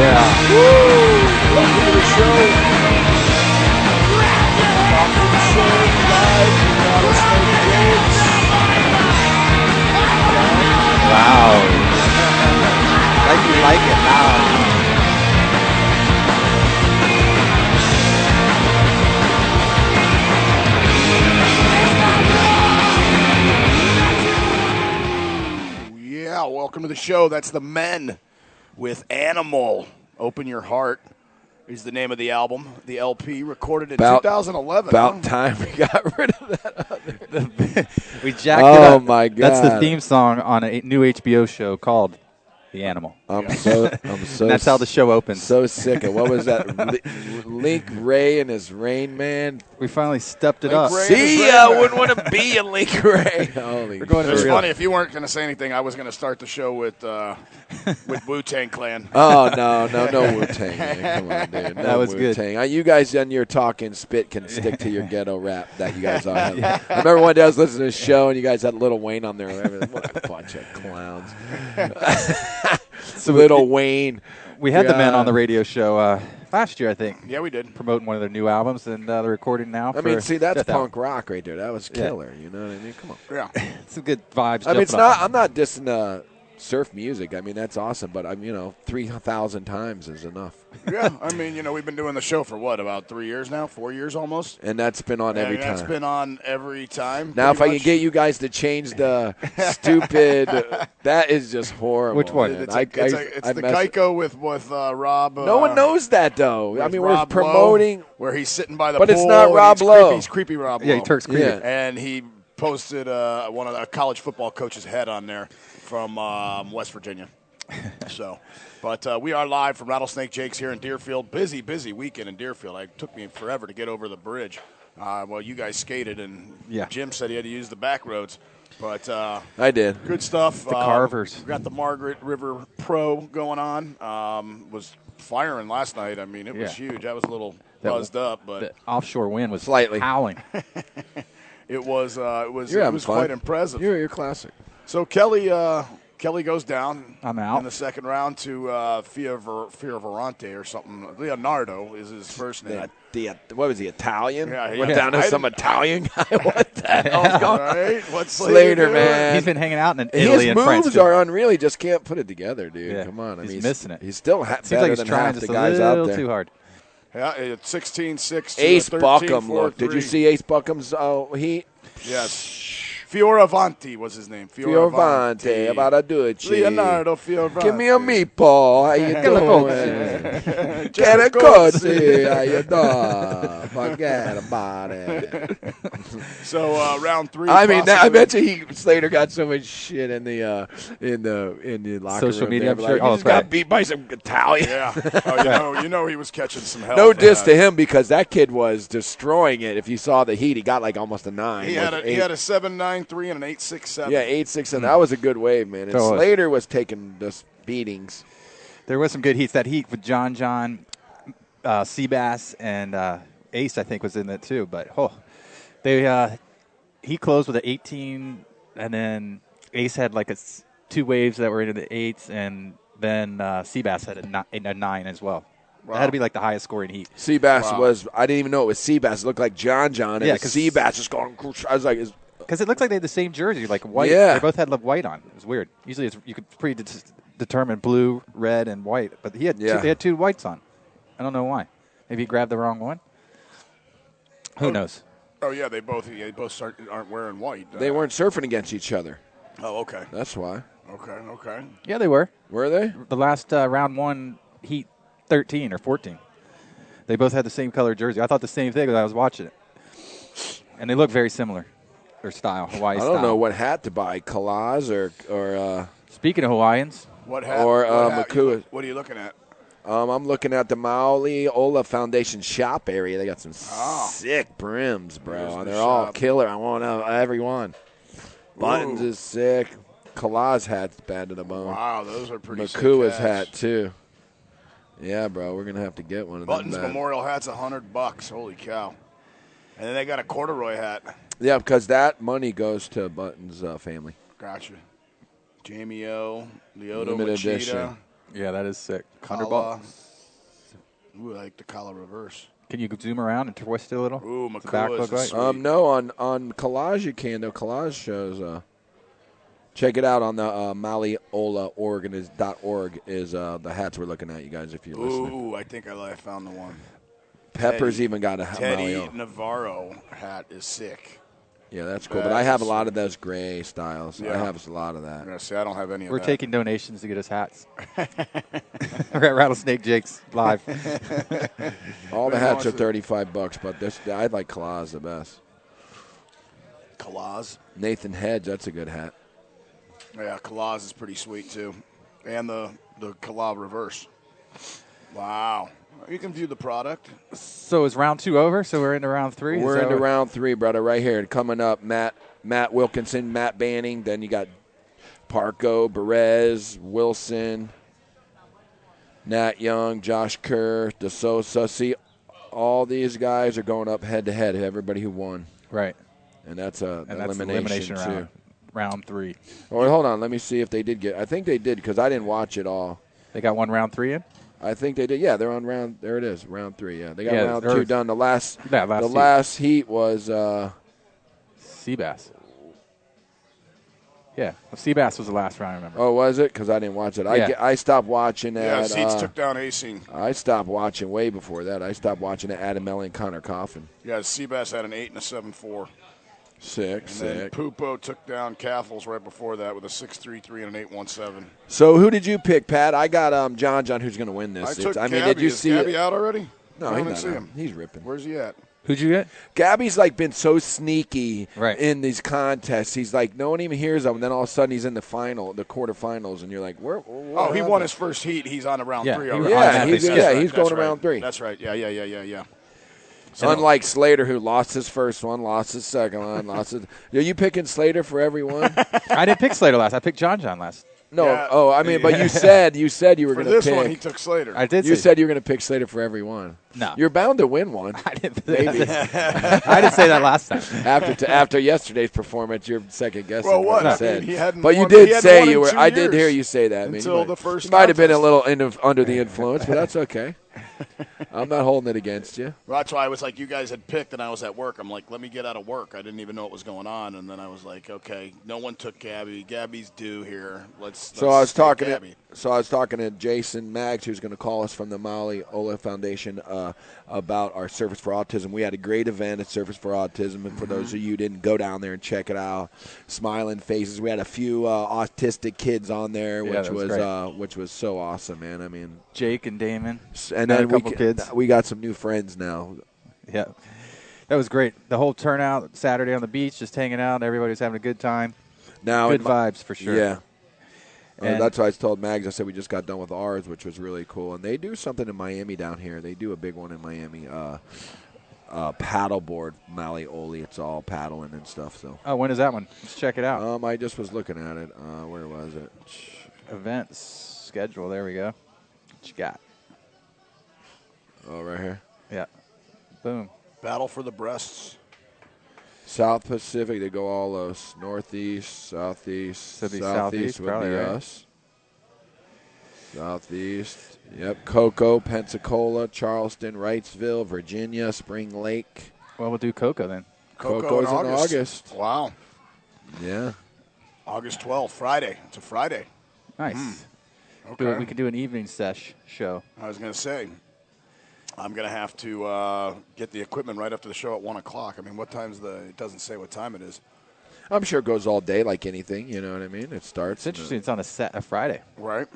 Yeah. Woo! Welcome to the show. Talkin show live from Rattlesnake Gates. Wow. Like you like it now. Yeah, welcome to the show. That's the Men with Animal. Open Your Heart is the name of the album. The LP recorded in 2011. About time we got rid of that other. We jacked it up. Oh, my God. That's the theme song on a new HBO show called The Animal. I'm so And that's how the show opens. So sick of what was that? Link Ray and his Rain Man. We finally stepped it up. See, I wouldn't want to be a Link Ray. Holy, We're going to It's the real- funny, if you weren't going to say anything, I was going to start the show with Wu-Tang Clan. Oh no Wu-Tang, man. Come on, dude. No That was good. Wu-Tang. You guys on your talking spit can stick to your ghetto rap that you guys are. I remember one day I was listening to this show and you guys had Lil Wayne on there. What a bunch of clowns. So Lil Wayne. We had the Men on the radio show last year, I think. Yeah, we did. Promoting one of their new albums, and they're recording now. I mean, see, that's Fifth punk album. rock right there. That was killer. You know what I mean? Come on. Yeah. It's some good vibes. I mean, it's jumping not. off. I'm not dissing surf music. I mean, that's awesome. But 3,000 times is enough. Yeah, I mean, we've been doing the show for what, about 3 years now? 4 years almost? And that's been on every And time. that's been on every time. Now, if pretty I much. can get you guys to change the stupid, that is just horrible. Which one? man. It's I the mess- Geico with Rob. No one knows that, though. I with mean, Rob we're promoting. Lowe, where he's sitting by the But pool. it's not and Rob he's Lowe. Creepy, he's creepy Rob Lowe. Yeah, Turk's creepy. Yeah. And he posted one of the college football coach's head on there from West Virginia. But we are live from Rattlesnake Jake's here in Deerfield. Busy weekend in Deerfield. It took me forever to get over the bridge. Well, you guys skated, and Jim said he had to use the back roads. But I did. good stuff. The Carvers. We got the Margaret River Pro going on. Was firing last night. I mean, it was huge. I was a little buzzed up, but The offshore wind was Slightly. howling. it was You're having fun. quite impressive. You're classic. So Kelly goes down I'm out. in the second round to Fioravanti or something. Leonardo is his first name. What was he, Italian? Yeah, he- Went down to I some didn't- Italian guy. What the hell is going on? Right? What's Slater, doing? man. He's been hanging out in Italy His and France. moves too. are unreal. He just can't put it together, dude. Yeah. Come on. I He's mean, missing it. He's still Seems better like he's than trying half just the a guys out little there. too hard. Yeah, it's 16-6 to Ace 13, Buckham, 4-3. look. Did you see Ace Buckham's heat? Yes. Fioravanti was his name. Fioravanti, about to do it, Leonardo Fioravanti. Give me a meatball. How you doing? Get a cozy. How you doing? Forget about it. So round three. I mean, I possibly- bet you Slater got so much shit in the locker Social room media, there, I'm sure. like, Oh, he just probably. got beat by some Italian. Yeah. Oh, you know he was catching some hell. No diss to him because that kid was destroying it. If you saw the heat, he got like almost a 9. He had a 7.93 and an 8.67. Yeah, 8.6, and that was a good wave, man. And That was. Slater was taking the beatings. There was some good heats. That heat with John, Seabass, and Ace, I think, was in it too. But he closed with an 18, and then Ace had like two waves that were into the 8s, and then Seabass had a 9 as well. Wow. That had to be like the highest scoring heat. Seabass was, I didn't even know it was Seabass. It looked like John, and Yeah, the 'cause- Seabass just going, I was like, Because it looked like they had the same jersey, like white. Yeah. They both had white on. It was weird. Usually you could predetermine blue, red, and white. But they had two whites on. I don't know why. Maybe he grabbed the wrong one. Who knows? Oh yeah, they both aren't wearing white. they weren't surfing against each other. Oh, okay. That's why. Okay. Yeah, they were. Were they? The last round one, heat 13 or 14. They both had the same color jersey. I thought the same thing as I was watching it. And they look very similar. Their style, Hawaii I style. don't know what hat to buy, Kalaz or Speaking of Hawaiians, What hat? Or, what hat Makua. What are you looking at? I'm looking at the Mauli Ola Foundation shop area. They got some sick brims, bro. Here's the They're all shop. killer. I want every one. Buttons is sick. Kalaz hat's bad to the bone. Wow, those are pretty sick Makua's hats. hat too. Yeah, bro, we're gonna have to get one of Buttons them. bad. Memorial hat's $100. Holy cow! And then they got a corduroy hat. Yeah, because that money goes to Buttons' family. Gotcha. Jamie O, Leoto Limited Machida. edition. Yeah, that is sick. $100. Ooh, I like the collar reverse. Can you zoom around and twist it a little? Ooh, What's the back Makua look is like? sweet. No, on Collage you can. The Collage shows. Check it out on the Mauli Ola .org is the hats we're looking at, you guys, if you're listening. Ooh, I think I found the one. Pepper's even got a Teddy Mauli Ola. Navarro hat is sick. Yeah, that's cool. But I have a lot of those gray styles. Yeah. I have a lot of that. Yeah, see, I don't have any of We're that. taking donations to get us hats. We're at Rattlesnake Jake's live. All the hats are $35, but I like Kalaz the best. Kalaz? Nathan Hedge, that's a good hat. Yeah, Kalaz is pretty sweet, too. And the Kalaz reverse. Wow. You can view the product. So is round 2 over? So we're into round 3? We're into round 3, brother, right here. Coming up, Matt Wilkinson, Matt Banning. Then you got Parco, Perez, Wilson, Nat Young, Josh Kerr, DeSosa. See, all these guys are going up head-to-head, everybody who won. Right. And that's an elimination, elimination too. round 3. Oh, hold on. Let me see if they did get – I think they did because I didn't watch it all. They got one round 3 in? I think they did. Yeah, they're on round – there it is, round 3. Yeah, they got round 2 done. The last heat was Seabass. Yeah, Seabass was the last round, I remember. Oh, was it? Because I didn't watch it. Yeah. I stopped watching that. Yeah, Seats took down Acing. I stopped watching way before that. I stopped watching Adam Ellie and Connor Coffin. Yeah, Seabass had an 8 and a 7.4. Sick. Then Pupo took down Caffels right before that with a 6.33 and an 8.17. So who did you pick, Pat? I got John who's going to win this. I took Gabby. Did you Is see Gabby out already? No, I he didn't see him. He's ripping. Where's he at? Who'd you get? Gabby's been so sneaky in these contests. He's no one even hears of him. And then all of a sudden he's in the quarterfinals, and you're like, where he won his first heat. He's on to round 3 already. He's going to round 3. That's right. Yeah. So unlike Slater, who lost his first one, lost his second one, Are you picking Slater for everyone? I didn't pick Slater last. I picked John last. No, yeah. But you said you were going to pick. For this one, he took Slater. I did. You said you were going to pick Slater for everyone. No, you're bound to win one. I didn't. Maybe. I didn't say that last time. After yesterday's performance, you're second guessing. Well, what? I said. He hadn't but you won, did say you were. I did hear you say that. Until the first. You might have been a little under the influence, but that's okay. I'm not holding it against you. Well, that's why I was like, you guys had picked, and I was at work. I'm like, let me get out of work. I didn't even know what was going on, and then I was like, okay, no one took Gabby. Gabby's due here. So I was talking to Jason Maggs, who's going to call us from the Mauli Ola Foundation about our Surface for Autism. We had a great event at Surface for Autism, and for those of you who didn't go down there and check it out, smiling faces. We had a few autistic kids on there, which was so awesome, man. I mean, Jake and Damon. And then we got some new friends now. Yeah. That was great. The whole turnout Saturday on the beach, just hanging out. Everybody was having a good time. Good vibes for sure. Yeah. That's why I told Mags. I said we just got done with ours, which was really cool. And they do something in Miami down here. They do a big one in Miami. Paddleboard, Mauli Ola. It's all paddling and stuff. So. Oh, when is that one? Let's check it out. I just was looking at it. Where was it? Events schedule. There we go. What you got? Oh, right here. Yeah. Boom. Battle for the breasts. South Pacific, they go all those. Northeast, Southeast. Southeast would be us. Southeast. Yep. Cocoa, Pensacola, Charleston, Wrightsville, Virginia, Spring Lake. Well, we'll do Cocoa then. Cocoa's in August. Wow. Yeah. August 12th, Friday. It's a Friday. Nice. Okay. We could do an evening show. I was going to say, I'm going to have to get the equipment right after the show at 1 o'clock. I mean, what time's it doesn't say what time it is. I'm sure it goes all day like anything, you know what I mean? It starts. It's interesting. It's on a Friday. Right.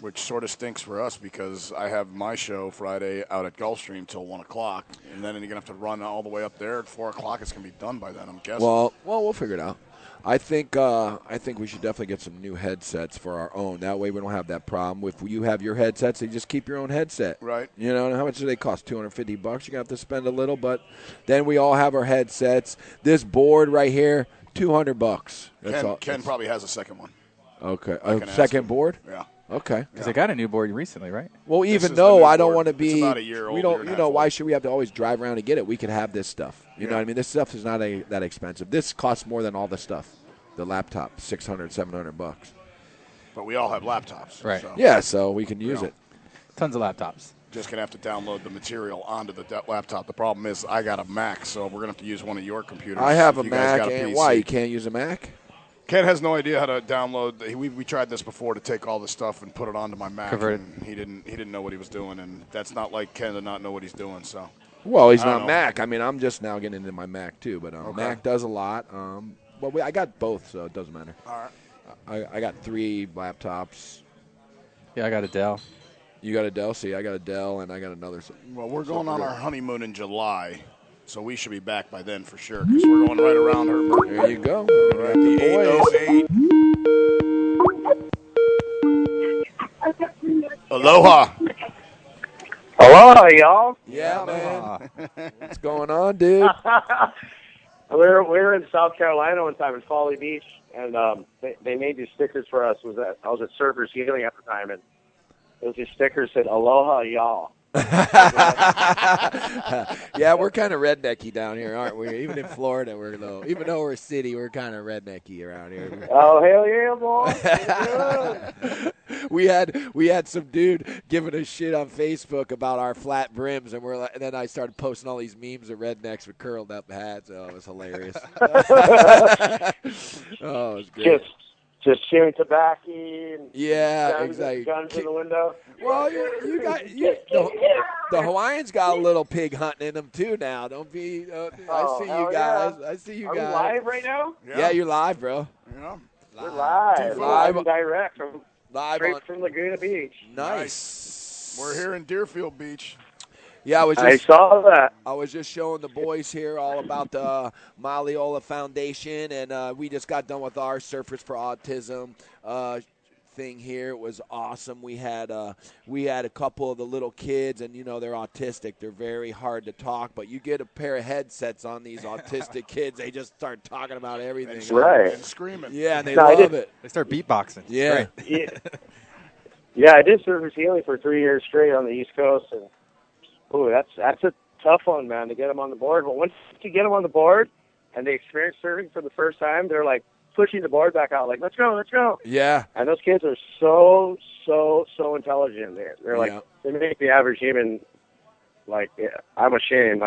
Which sort of stinks for us because I have my show Friday out at Gulfstream till 1 o'clock. And then you're going to have to run all the way up there at 4 o'clock. It's going to be done by then, I'm guessing. Well, we'll figure it out. I think we should definitely get some new headsets for our own. That way we don't have that problem. If you have your headsets, you just keep your own headset. Right. You know, how much do they cost? $250? You're going to have to spend a little, but then we all have our headsets. This board right here, $200. Ken probably has a second one. Okay. A second board? Yeah. Okay. Because they got a new board recently, right? Well, even though I don't want to be, it's about a year old, why should we have to always drive around and get it? We could have this stuff. You know what I mean? This stuff is not that expensive. This costs more than all the stuff. The laptop, $600, $700. but we all have laptops. Right. So. Yeah, so we can use it. Tons of laptops. Just going to have to download the material onto the laptop. The problem is I got a Mac, so we're going to have to use one of your computers. I have a you guys Mac, got a and PC. why? You can't use a Mac? Ken has no idea how to download. We tried this before to take all the stuff and put it onto my Mac. Convert it. And he didn't know what he was doing, and that's not like Ken to not know what he's doing. So. Well, he's I don't not know. Mac. I mean, I'm just now getting into my Mac too, but Okay. Mac does a lot. But I got both, so it doesn't matter. All right. I got 3 laptops. Yeah, I got a Dell. You got a Dell? See, I got a Dell, and I got another. Well, we're going on our honeymoon in July, so we should be back by then for sure, because we're going right around her birthday. There you go. We're at the 808. Aloha. Hello, y'all. Yeah, man. What's going on, dude? We were in South Carolina one time in Folly Beach, and they made these stickers for us. I was at Surfers Healing at the time, and it was these stickers that said "Aloha, y'all." Yeah, we're kind of rednecky down here, aren't we? Even in Florida, we're low. Even though we're a city, we're kind of rednecky around here. Oh, hell yeah, boy! We had some dude giving us shit on Facebook about our flat brims, and and then I started posting all these memes of rednecks with curled up hats. Oh, it was hilarious. Oh, it was great. Just chewing tobacco and Yeah, exactly. Guns in the window. Well, the Hawaiians got a little pig hunting in them too now. Don't be. I see you guys. Yeah. I see you Are guys. we live right now? Yeah, you're live, bro. Yeah. We're live. Live. And direct from Live on. from Laguna Beach. Nice. We're here in Deerfield Beach. Yeah, I saw that. I was just showing the boys here all about the Mauli Ola Foundation, and we just got done with our Surfers for Autism thing here. It was awesome. We had a couple of the little kids, and they're autistic. They're very hard to talk, but you get a pair of headsets on these autistic kids, they just start talking about everything. Right. And screaming. Yeah, and they love it. They start beatboxing. Yeah. Yeah, I did Surfers Healing for 3 years straight on the East Coast, and that's a tough one, man, to get them on the board. But once you get them on the board and they experience surfing for the first time, they're like pushing the board back out, like, let's go. Yeah. And those kids are so intelligent. They're like, they make the average human, like, I'm ashamed.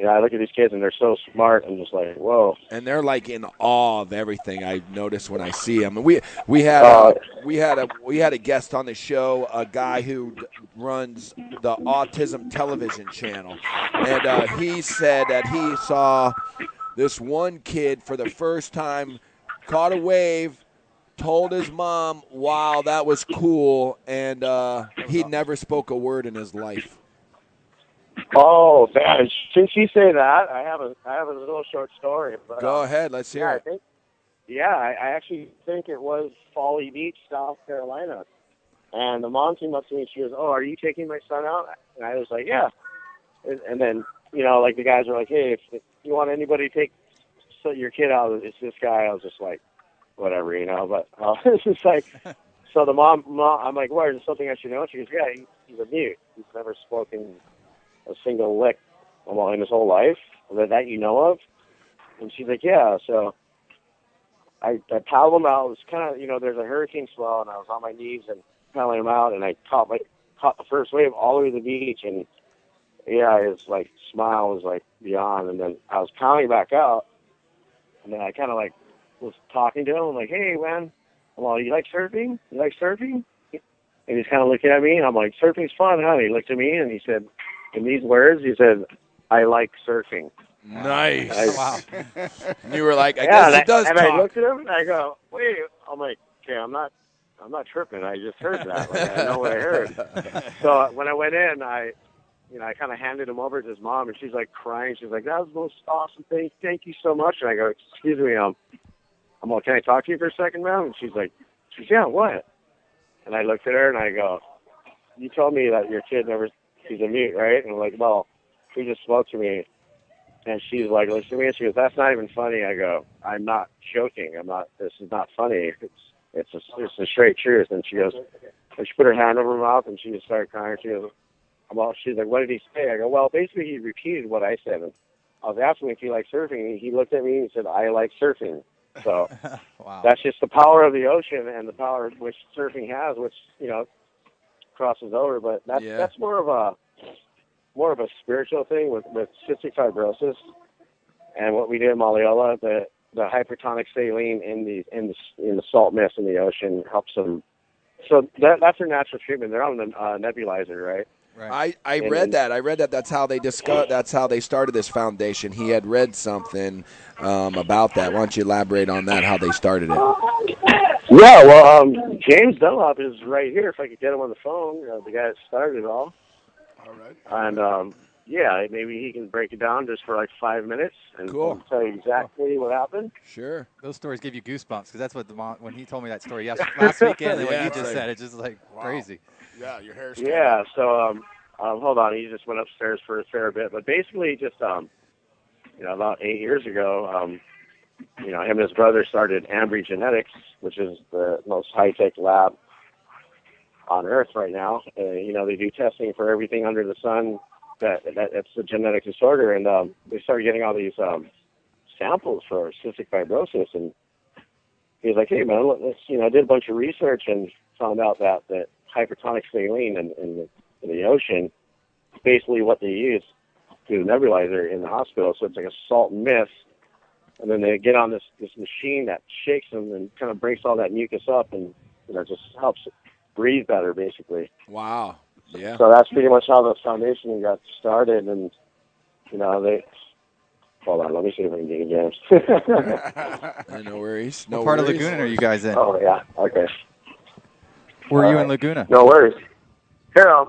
I look at these kids and they're so smart. I'm just like, whoa. And they're like in awe of everything I notice when I see them. And we had a guest on the show, a guy who runs the Autism Television channel, and he said that he saw this one kid for the first time, caught a wave, told his mom, "Wow, that was cool," and he never spoke a word in his life. Oh, man. Since you say that, I have a little short story. But, Go ahead, let's hear it. I actually think it was Folly Beach, South Carolina. And the mom came up to me and she goes, "Oh, are you taking my son out?" And I was like, "Yeah." And then, like the guys were like, "Hey, if you want anybody to take your kid out, it's this guy." I was just like, whatever, But it's just like, so the mom, I'm like, "What, is there something I should know?" She goes, "Yeah, he's a mute. He's never spoken a single lick in his whole life that you know of." And she's like, "Yeah." So I paddled him out. It was kind of, there's a hurricane swell, and I was on my knees and paddling him out, and I caught the first wave all the way to the beach, and his smile was beyond. And then I was paddling back out, and then I kind of was talking to him. I'm like, "Hey, man, you like surfing? You like surfing?" And he's kind of looking at me, and I'm like, "Surfing's fun, huh?" And he looked at me, and he said, in these words, he said, "I like surfing." Nice. Wow. And you were like, I guess it does and talk. I looked at him, and I go, "Wait." I'm like, "Okay, I'm not tripping. I just heard that. I know what I heard." So when I went in, I kind of handed him over to his mom, and she's crying. She's like, "That was the most awesome thing. Thank you so much." And I go, "Excuse me, I'm like, can I talk to you for a second, ma'am?" And she's "Yeah, what?" And I looked at her, and I go, "You told me that your kid he's a mute, right?" And I'm like, "Well, he just spoke to me." And she's like, listen to me, and she goes, "That's not even funny." I go, "I'm not joking. This is not funny. It's the straight truth." And she goes, and she put her hand over her mouth, and she just started crying. She goes, she's like, "What did he say?" I go, "Well, basically he repeated what I said." And I was asking him if he liked surfing, and he looked at me and he said, "I like surfing." So Wow. that's just the power of the ocean and the power which surfing has, which crosses over. But that's more of a spiritual thing with cystic fibrosis, and what we do in Mauli Ola, the hypertonic saline in the salt mist in the ocean helps them. So that's their natural treatment. They're on the nebulizer, right? Right. I read that. I read that. That's how they started this foundation. He had read something about that. Why don't you elaborate on that? How they started it? Yeah. Well, James Dunlop is right here. If I could get him on the phone, the guy that started it all. All right. And yeah, maybe he can break it down just for like 5 minutes and tell you exactly what happened. Sure. Those stories give you goosebumps because that's what when he told me that story last weekend and what you just said, it's just like crazy. Yeah, your hair's Yeah. So hold on, he just went upstairs for a fair bit, but basically just about 8 years ago, him and his brother started Ambry Genetics, which is the most high-tech lab on Earth right now. They do testing for everything under the sun that's a genetic disorder, and they started getting all these samples for cystic fibrosis. And he was like, "Hey, man, let's I did a bunch of research and found out that hypertonic saline in the ocean is basically what they use to the nebulizer in the hospital. So it's like a salt mist, and then they get on this machine that shakes them and kind of breaks all that mucus up, and just helps breathe better, basically." Wow. Yeah. So that's pretty much how the foundation got started, and they. Hold on, let me see if I can get James. No worries. What part of Laguna are you guys in? Oh yeah, okay. Where are you in Laguna? No worries. Here,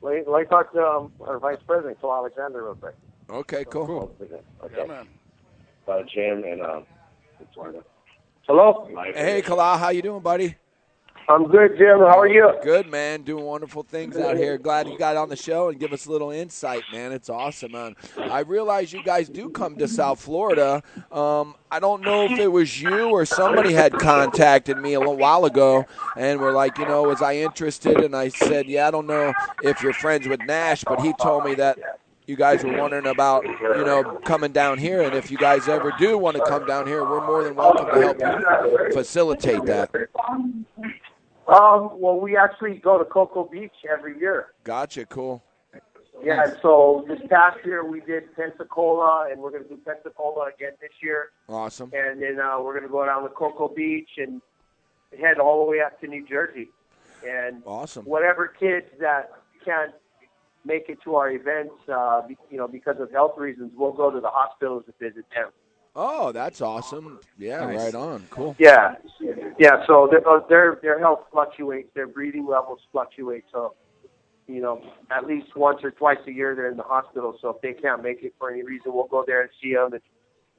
let me talk to our vice president, Phil Alexander, real quick. Okay, cool. Okay. Yeah, man. Jim and Florida. Hello. Hey, Kala, how you doing, buddy? I'm good, Jim. How are you? Good, man. Doing wonderful things out here. Glad you got on the show and give us a little insight, man. It's awesome, man. I realize you guys do come to South Florida. I don't know if it was you or somebody had contacted me a little while ago and were like, was I interested? And I said, yeah, I don't know if you're friends with Nash, but he told me that you guys were wondering about, coming down here. And if you guys ever do want to come down here, we're more than welcome to help you facilitate that. Well, we actually go to Cocoa Beach every year. Gotcha, cool. Yeah, so this past year we did Pensacola, and we're going to do Pensacola again this year. Awesome. And then we're going to go down to Cocoa Beach and head all the way up to New Jersey. And awesome. Whatever kids that can't make it to our events, because of health reasons, we'll go to the hospitals to visit them. Oh, that's awesome. Yeah, nice. Right on. Cool. Yeah. So their health fluctuates. Their breathing levels fluctuate. So, at least once or twice a year they're in the hospital. So if they can't make it for any reason, we'll go there and see them and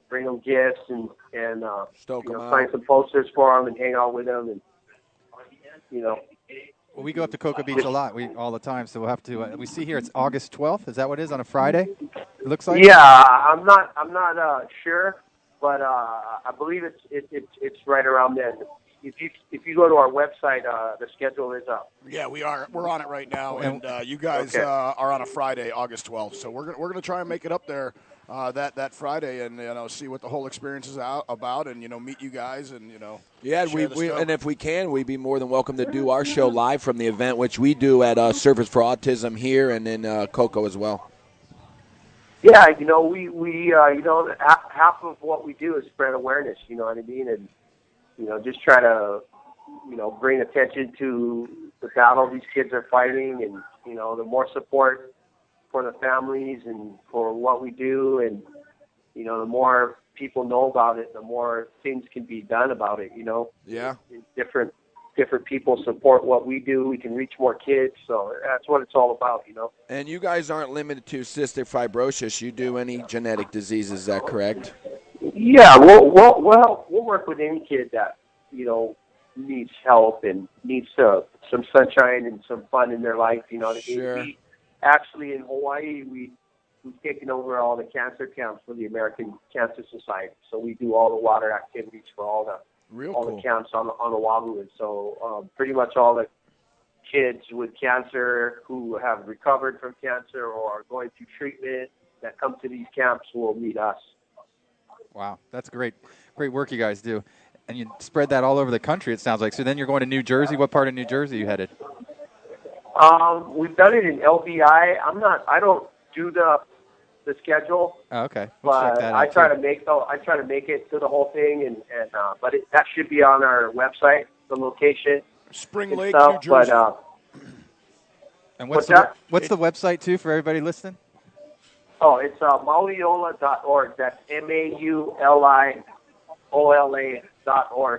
bring them gifts and sign some posters for them and hang out with them and. Well, we go up to Cocoa Beach a lot, all the time. So we'll have to. We see here it's August 12th. Is that what it is on a Friday? It looks like. Yeah, I'm not sure. But I believe it's right around then. If you go to our website, the schedule is up. Yeah, we are. We're on it right now, and you guys are on a Friday, August 12th. So we're gonna try and make it up there that Friday, and see what the whole experience is about, and meet you guys, and Yeah, and if we can, we'd be more than welcome to do our show live from the event, which we do at Surfers for Autism here and in Cocoa as well. Yeah, we half of what we do is spread awareness, you know what I mean? And, just try to, bring attention to the battle these kids are fighting and, the more support for the families and for what we do. And, the more people know about it, the more things can be done about it, Yeah. Different people support what we do. We can reach more kids, so that's what it's all about, And you guys aren't limited to cystic fibrosis. You do any genetic diseases, is that correct? Yeah, we'll work with any kid that needs help and needs some sunshine and some fun in their life. You know what I mean? Sure. We, actually, in Hawaii, we've taken over all the cancer camps for the American Cancer Society. So we do all the water activities for all the the camps on Oahu, and so pretty much all the kids with cancer who have recovered from cancer or are going through treatment that come to these camps will meet us. Wow, that's great. Great work you guys do. And you spread that all over the country, it sounds like. So then you're going to New Jersey. What part of New Jersey are you headed? We've done it in LBI. I don't do the schedule. Oh, okay. We'll check But that out I try too. to make it to the whole thing, and but that should be on our website, the location. Spring and Lake, stuff, New Jersey. But, And what's that? What's the website too for everybody listening? It's mauliola.org. That's MAULIOLA.org.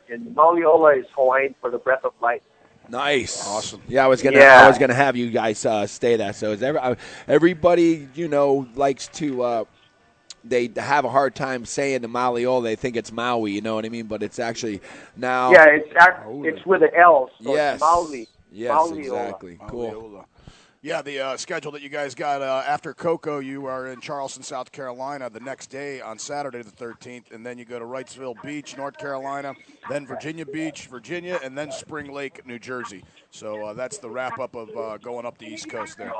And Mauli Ola is Hawaiian for the breath of life. Nice, awesome. Yeah, I was gonna have you guys stay that. So is everybody likes to. They have a hard time saying the Mauli Ola. They think it's Maui, you know what I mean? But it's actually now. Yeah, it's with an L. So yes. It's Mauli. Yes, Mauli exactly. Ola. Cool. Yeah, the schedule that you guys got after Cocoa, you are in Charleston, South Carolina the next day on Saturday the 13th, and then you go to Wrightsville Beach, North Carolina, then Virginia Beach, Virginia, and then Spring Lake, New Jersey. So that's the wrap-up of going up the East Coast there.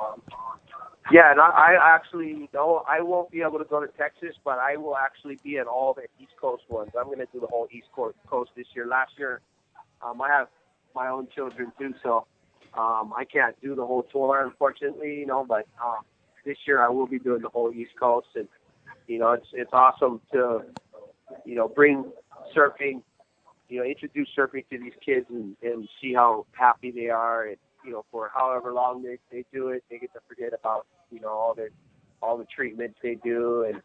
Yeah, and I actually, I won't be able to go to Texas, but I will actually be at all the East Coast ones. I'm going to do the whole East Coast this year. Last year, I have my own children too, so I can't do the whole tour, unfortunately, but this year I will be doing the whole East Coast, and it's awesome to bring surfing, introduce surfing to these kids and see how happy they are, and for however long they do it, they get to forget about all the treatments they do, and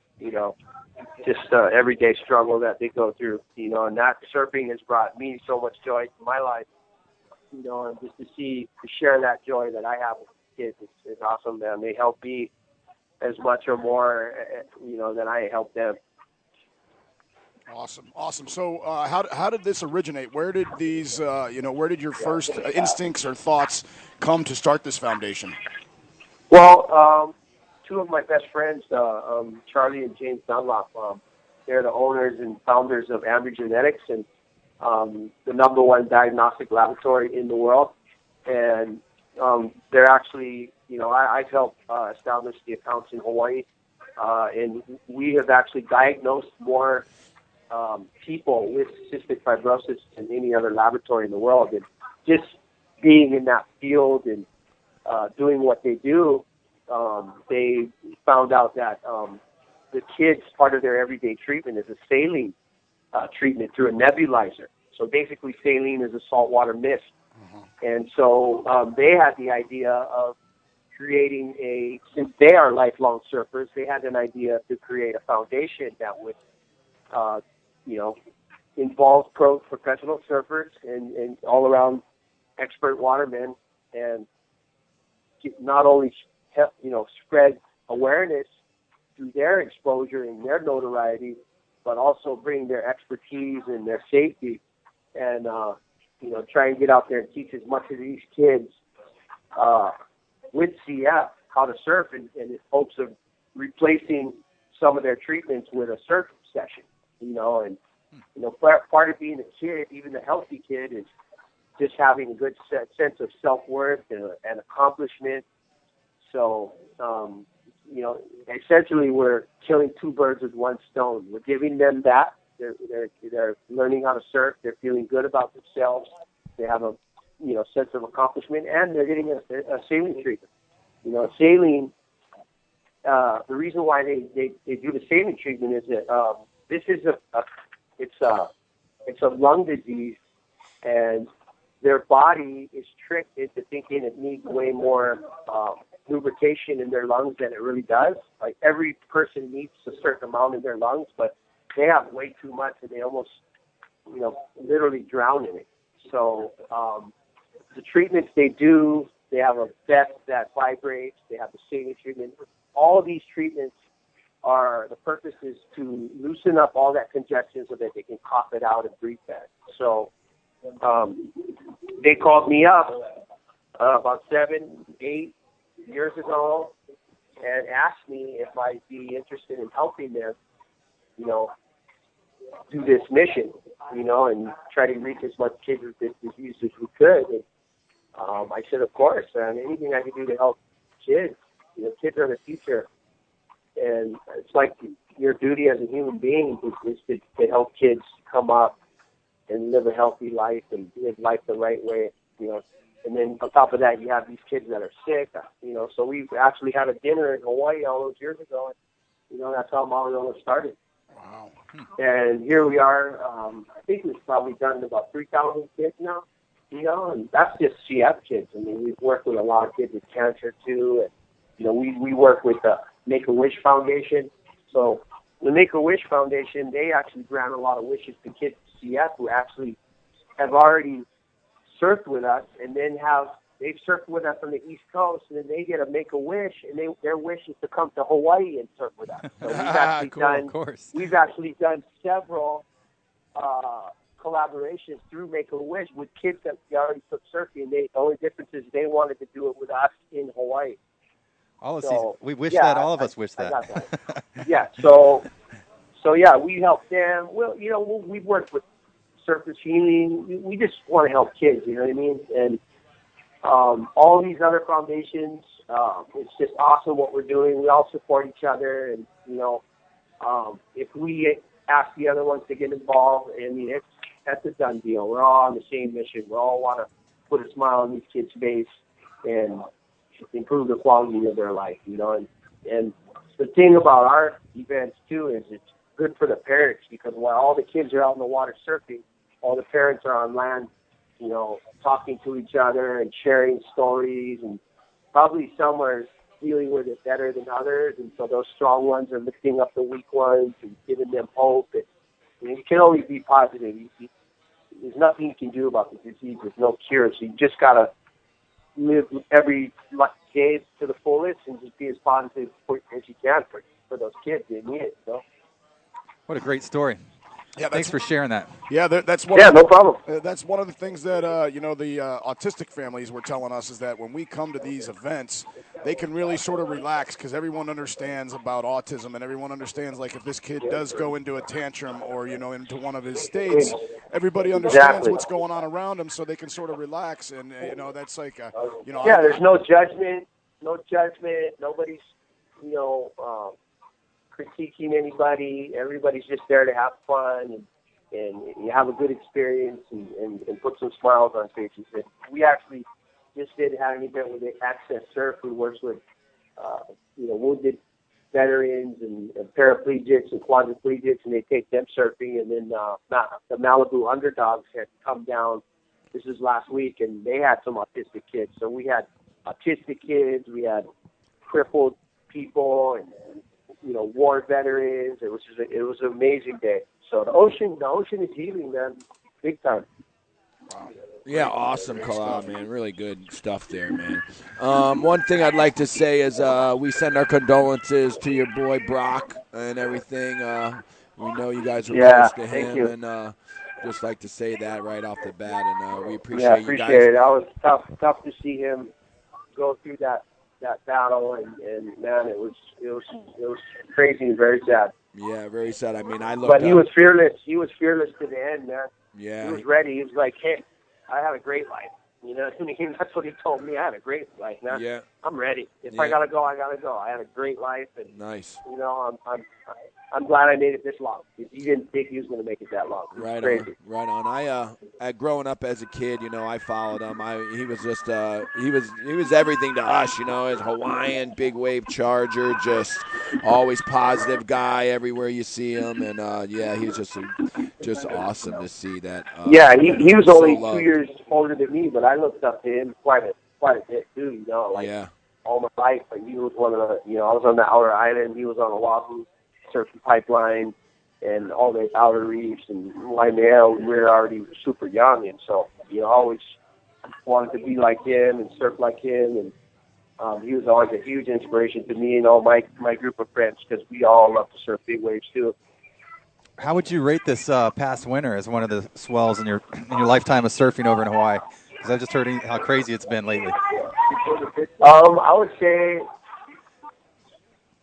just everyday struggle that they go through, and that surfing has brought me so much joy to my life. And just to share that joy that I have with kids is awesome, man. They help me as much or more, than I help them. Awesome. So how did this originate? Where did these, where did your first instincts or thoughts come to start this foundation? Well, two of my best friends, Charlie and James Dunlop, they're the owners and founders of Ambry Genetics, and the number one diagnostic laboratory in the world. And they're actually, I've helped establish the accounts in Hawaii, and we have actually diagnosed more people with cystic fibrosis than any other laboratory in the world. And just being in that field and doing what they do, they found out that the kids, part of their everyday treatment is a saline treatment through a nebulizer. So basically saline is a saltwater mist. And so they had the idea of creating since they are lifelong surfers, they had an idea to create a foundation that would, involve professional surfers and all around expert watermen, and not only, spread awareness through their exposure and their notoriety, but also bring their expertise and their safety, and try and get out there and teach as much of these kids with CF how to surf, and in hopes of replacing some of their treatments with a surf session. Part of being a kid, even a healthy kid, is just having a good sense of self-worth and accomplishment. So, essentially we're killing two birds with one stone. We're giving them that. They're learning how to surf. They're feeling good about themselves. They have a, sense of accomplishment, and they're getting a saline treatment. Saline, the reason why they do the saline treatment is that this is it's a lung disease, and their body is tricked into thinking it needs way more lubrication in their lungs than it really does. Like, every person needs a certain amount in their lungs, but they have way too much, and they almost, literally drown in it. So the treatments they do, they have a vest that vibrates, they have the saline treatment. All of these treatments the purpose is to loosen up all that congestion so that they can cough it out and breathe better. So they called me up about 7-8 years ago and asked me if I'd be interested in helping them, do this mission, and try to reach as much kids with this disease as we could. And I said, of course, anything I can do to help kids. Kids are the future. And it's like your duty as a human being is to help kids come up and live a healthy life and live life the right way, you know. And then on top of that, you have these kids that are sick, you know. So we actually had a dinner in Hawaii all those years ago, and, you know, that's how Mauli Ola started. Wow. And here we are. I think we've probably done about 3,000 kids now, you know, and that's just CF kids. I mean, we've worked with a lot of kids with cancer too, and you know, we work with the Make-A-Wish Foundation. So the Make-A-Wish Foundation, they actually grant a lot of wishes to kids with CF who actually have already surfed with us, and then they've surfed with us on the East Coast, and then they get a Make-A-Wish, and their wish is to come to Hawaii and surf with us. So we've actually done several collaborations through Make-A-Wish with kids that we already took surfing. The only difference is they wanted to do it with us in Hawaii. We wish that. All of us wish that. Yeah. So yeah, we help them. Well, you know, we've worked with Surface Healing. We just want to help kids. You know what I mean? And all these other foundations, it's just awesome what we're doing. We all support each other, and you know, if we ask the other ones to get involved, I mean, that's a done deal. We're all on the same mission. We all want to put a smile on these kids' face and improve the quality of their life, you know. And the thing about our events too is it's good for the parents, because while all the kids are out in the water surfing, all the parents are on land, you know, talking to each other and sharing stories, and probably some are dealing with it better than others, and so those strong ones are lifting up the weak ones and giving them hope. And you can only be positive. There's nothing you can do about the disease. There's no cure, so you just got to live every day to the fullest and just be as positive as you can for those kids. They need it. So. What a great story. Yeah, thanks for sharing that. Yeah, that's one. Yeah, no problem. That's one of the things that you know, the autistic families were telling us, is that when we come to these events, they can really sort of relax, because everyone understands about autism, and everyone understands, like, if this kid does go into a tantrum or, you know, into one of his states, everybody understands what's going on around him, so they can sort of relax. And you know, that's like you know. Yeah, there's no judgment. Nobody's, you know, critiquing anybody. Everybody's just there to have fun and you have a good experience and put some smiles on faces. And we actually just did have an event with Access Surf, who works with you know, wounded veterans and paraplegics and quadriplegics, and they take them surfing. And then the Malibu Underdogs had come down. This is last week, and they had some autistic kids. So we had autistic kids, we had crippled people, and you know, war veterans. It was an amazing day. So the ocean is healing, man, big time. Wow. Yeah, awesome collab, man. Really good stuff there, man. One thing I'd like to say is we send our condolences to your boy Brock and everything. We know you guys are close to him, and just like to say that right off the bat, and we appreciate you guys. It. That was tough to see him go through that battle, and man, it was crazy and very sad. Yeah, very sad. I mean, But he was fearless. He was fearless to the end, man. Yeah. He was ready. He was like, hey, I have a great life. You know what I mean? That's what he told me. I had a great life, man. Yeah. I'm ready. If I gotta go, I gotta go. I had a great life, and nice. You know, I'm glad I made it this long. He didn't think he was going to make it that long. Right crazy. on, right on. I growing up as a kid, you know, I followed him. He was just he was everything to us, you know, as Hawaiian, big wave charger, just always positive guy everywhere you see him, and yeah, he was just awesome to see that. Yeah, he was only 2 years older than me, but I looked up to him quite a bit too, you know, like all my life. Like he was one of the, you know, I was on the outer island, he was on Oahu, surfing pipeline, and all the outer reefs and Waimea. We were already super young, and so, you know, I always wanted to be like him and surf like him, and he was always a huge inspiration to me and all my group of friends, because we all love to surf big waves too. How would you rate this past winter as one of the swells in your lifetime of surfing over in Hawaii? Because I've just heard how crazy it's been lately. I would say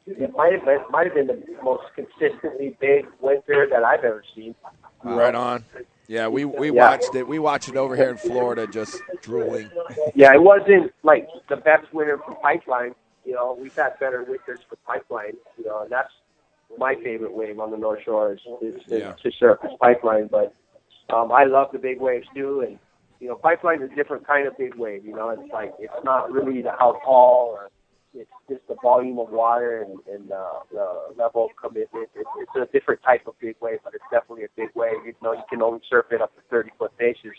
it might have been the most consistently big winter that I've ever seen. Right on. Yeah, we watched it. We watched it over here in Florida, just drooling. Yeah, it wasn't like the best winter for pipeline. You know, we've had better winters for pipeline. You know, and that's my favorite wave on the North Shore is to surf is pipeline. But I love the big waves too, and pipeline is a different kind of big wave. It's like it's not really how tall, or it's just the volume of water and the level of commitment. It's a different type of big wave, but it's definitely a big wave. You can only surf it up to 30-foot faces.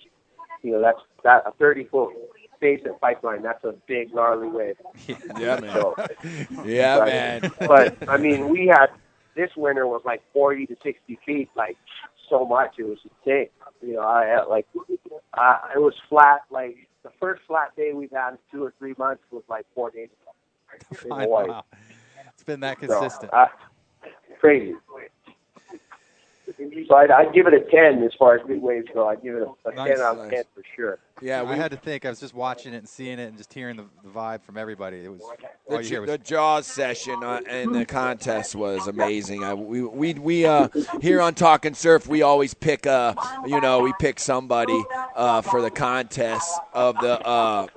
That's a 30-foot face at pipeline. That's a big gnarly wave. Yeah, man. So, man. But I mean, we had this winter was like 40 to 60 feet, like so much. It was insane. I had it was flat. Like the first flat day we've had in 2 or 3 months was like 4 days ago in Hawaii. Wow. It's been that consistent. So, crazy. So I'd give it a 10 as far as big waves go. I'd give it a 10 out of 10 for sure. Yeah, I had to think. I was just watching it and seeing it and just hearing the vibe from everybody. It was all you hear was the Jaws session and the contest was amazing. We here on Talkin' Surf, we always pick we pick somebody for the contest of the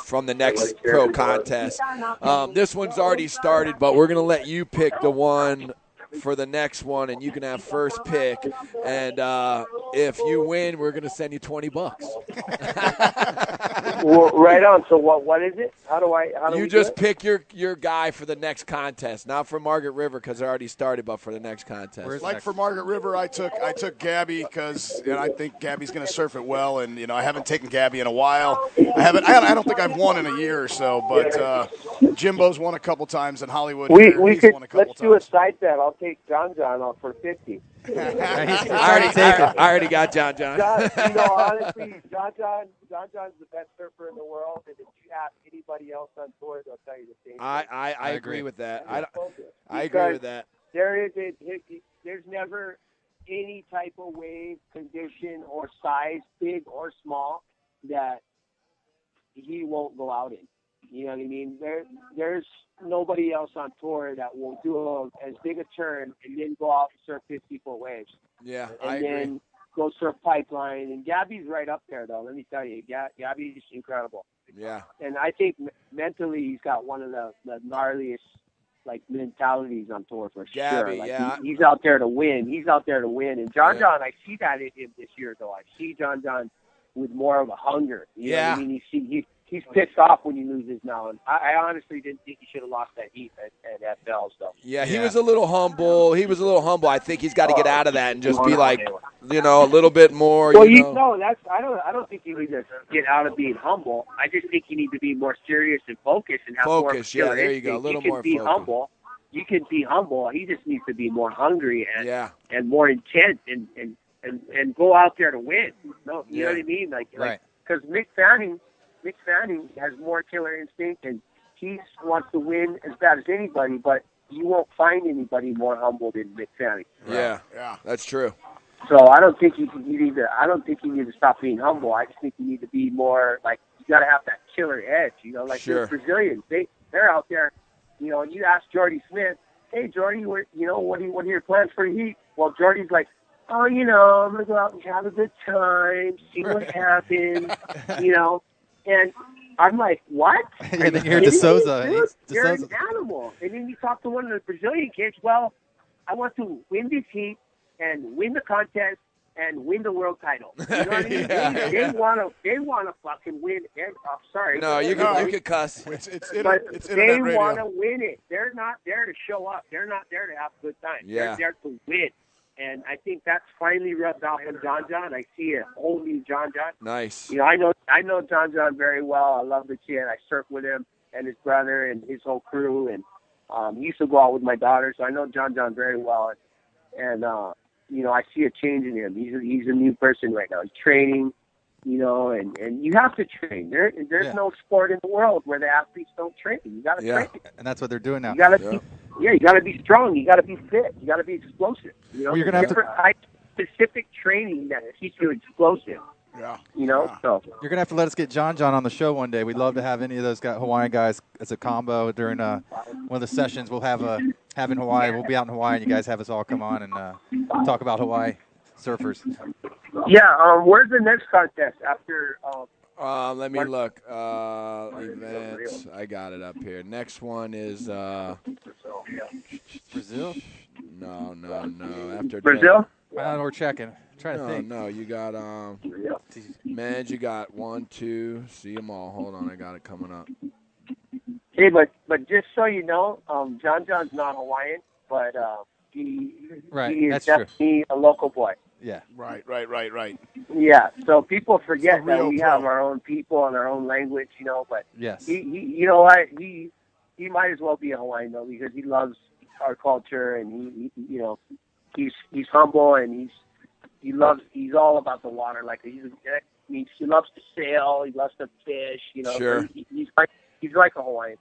from the next pro contest. This one's already started, but we're gonna let you pick the one for the next one, and you can have first pick. And if you win, we're going to send you $20. Well, right on. So what is it? How do you just pick your guy for the next contest? Not for Margaret River because it already started, but for the next contest. For Margaret River, I took Gabby because I think Gabby's going to surf it well, and I haven't taken Gabby in a while. I don't think I've won in a year or so, but Jimbo's won a couple times in Hollywood. Let's do a side bet. I'll take John off for 50. I already got John. Honestly, John's the best surfer in the world, and if you ask anybody else on tour, they'll tell you the same thing. I agree with that. I agree with that. There's never any type of wave, condition, or size, big or small, that he won't go out in. You know what I mean? There's nobody else on tour that will do as big a turn and then go out and surf 50-foot waves. Yeah, I agree. And then go surf pipeline. And Gabby's right up there, though. Let me tell you, Gabby's incredible. Yeah. And I think mentally he's got one of the gnarliest mentalities on tour for Gabby, sure. He's out there to win. And John, I see that in him this year, though. I see John with more of a hunger. You know what I mean? He's pissed off when he loses now, and I honestly didn't think he should have lost that heat at FL. So he was a little humble. I think he's got to get out of that and just be like, a little bit more. Well, I don't think you need to get out of being humble. I just think you need to be more serious and focused and have more. Yeah, there you go. A little more focus. Humble. You can be humble. He just needs to be more hungry and more intent and go out there to win. No, you know what I mean? Because Mick Fanning has more killer instinct, and he wants to win as bad as anybody, but you won't find anybody more humble than Mick Fanning. Yeah, that's true. So I don't think you need to stop being humble. I just think you need to be more you got to have that killer edge. The Brazilians, they're out there. And you ask Jordy Smith, hey Jordy, what are your plans for the heat? Well, Jordy's like, oh, I'm gonna go out and have a good time, see what happens, And I'm like, what? And then you hear De Souza. You're an animal. And then you talk to one of the Brazilian kids. Well, I want to win this heat and win the contest and win the world title. You know what I mean? They want to fucking win. I'm sorry. No, you can cuss. But they want to win it. They're not there to show up. They're not there to have a good time. Yeah. They're there to win. And I think that's finally rubbed off on John. I see a whole new John. Nice. I know John very well. I love the kid. I surf with him and his brother and his whole crew. And he used to go out with my daughter, so I know John very well. And I see a change in him. He's a new person right now. He's training, and you have to train. There's no sport in the world where the athletes don't train. You got to train. And that's what they're doing now. You got to you got to be strong. You got to be fit. You got to be explosive. Well, you're gonna have different types of specific training that keeps you explosive. Yeah. So you're gonna have to let us get John on the show one day. We'd love to have any of those Hawaiian guys as a combo during one of the sessions. We'll have in Hawaii. We'll be out in Hawaii, and you guys have us all come on and talk about Hawaii surfers. Yeah. Where's the next contest after? Let me look. Events. I got it up here. Next one is Brazil. No. After Brazil? We're checking. Trying to think. No, you got Madge, you got 1, 2. See them all. Hold on, I got it coming up. Hey, but just so you know, John's not Hawaiian, but he is that's definitely a local boy. Yeah. Right. Yeah, so people forget It's the that real we pro. have our own people and our own language, but Yes. he you know what, he might as well be a Hawaiian though, because he loves our culture, and he's humble, and he's all about the water. Like he loves to sail, he loves to fish, Sure. So he's like a Hawaiian.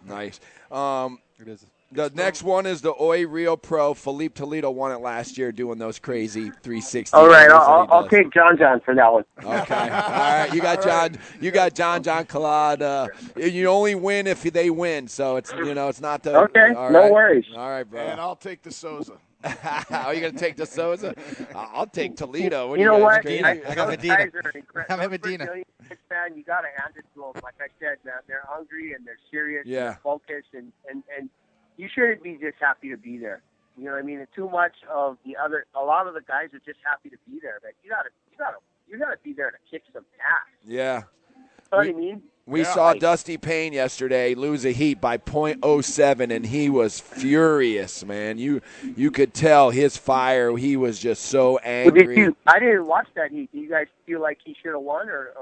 Nice. It is. The next one is the Oi Rio Pro. Felipe Toledo won it last year doing those crazy 360. All right, I'll take John for that one. Okay. All right. You got John. You got John Collada. You only win if they win. So it's it's not the. Okay. All No right. worries. All right, bro. And I'll take the Souza. Are you gonna take the Souza? I'll take Toledo. What You are know guys what? crazy? I got Those Medina. guys are incredible. I'm at Medina. Man, you got to hand it to them. Like I said, man, they're hungry and they're serious. Yeah. And they're focused, and you shouldn't be just happy to be there. You know what I mean? And too much of a lot of the guys are just happy to be there. But you gotta be there to kick some ass. Yeah. You know what I mean? We saw Dusty Payne yesterday lose a heat by .07, and he was furious, man. You could tell his fire. He was just so angry. I didn't watch that heat. Do you guys feel like he should have won, or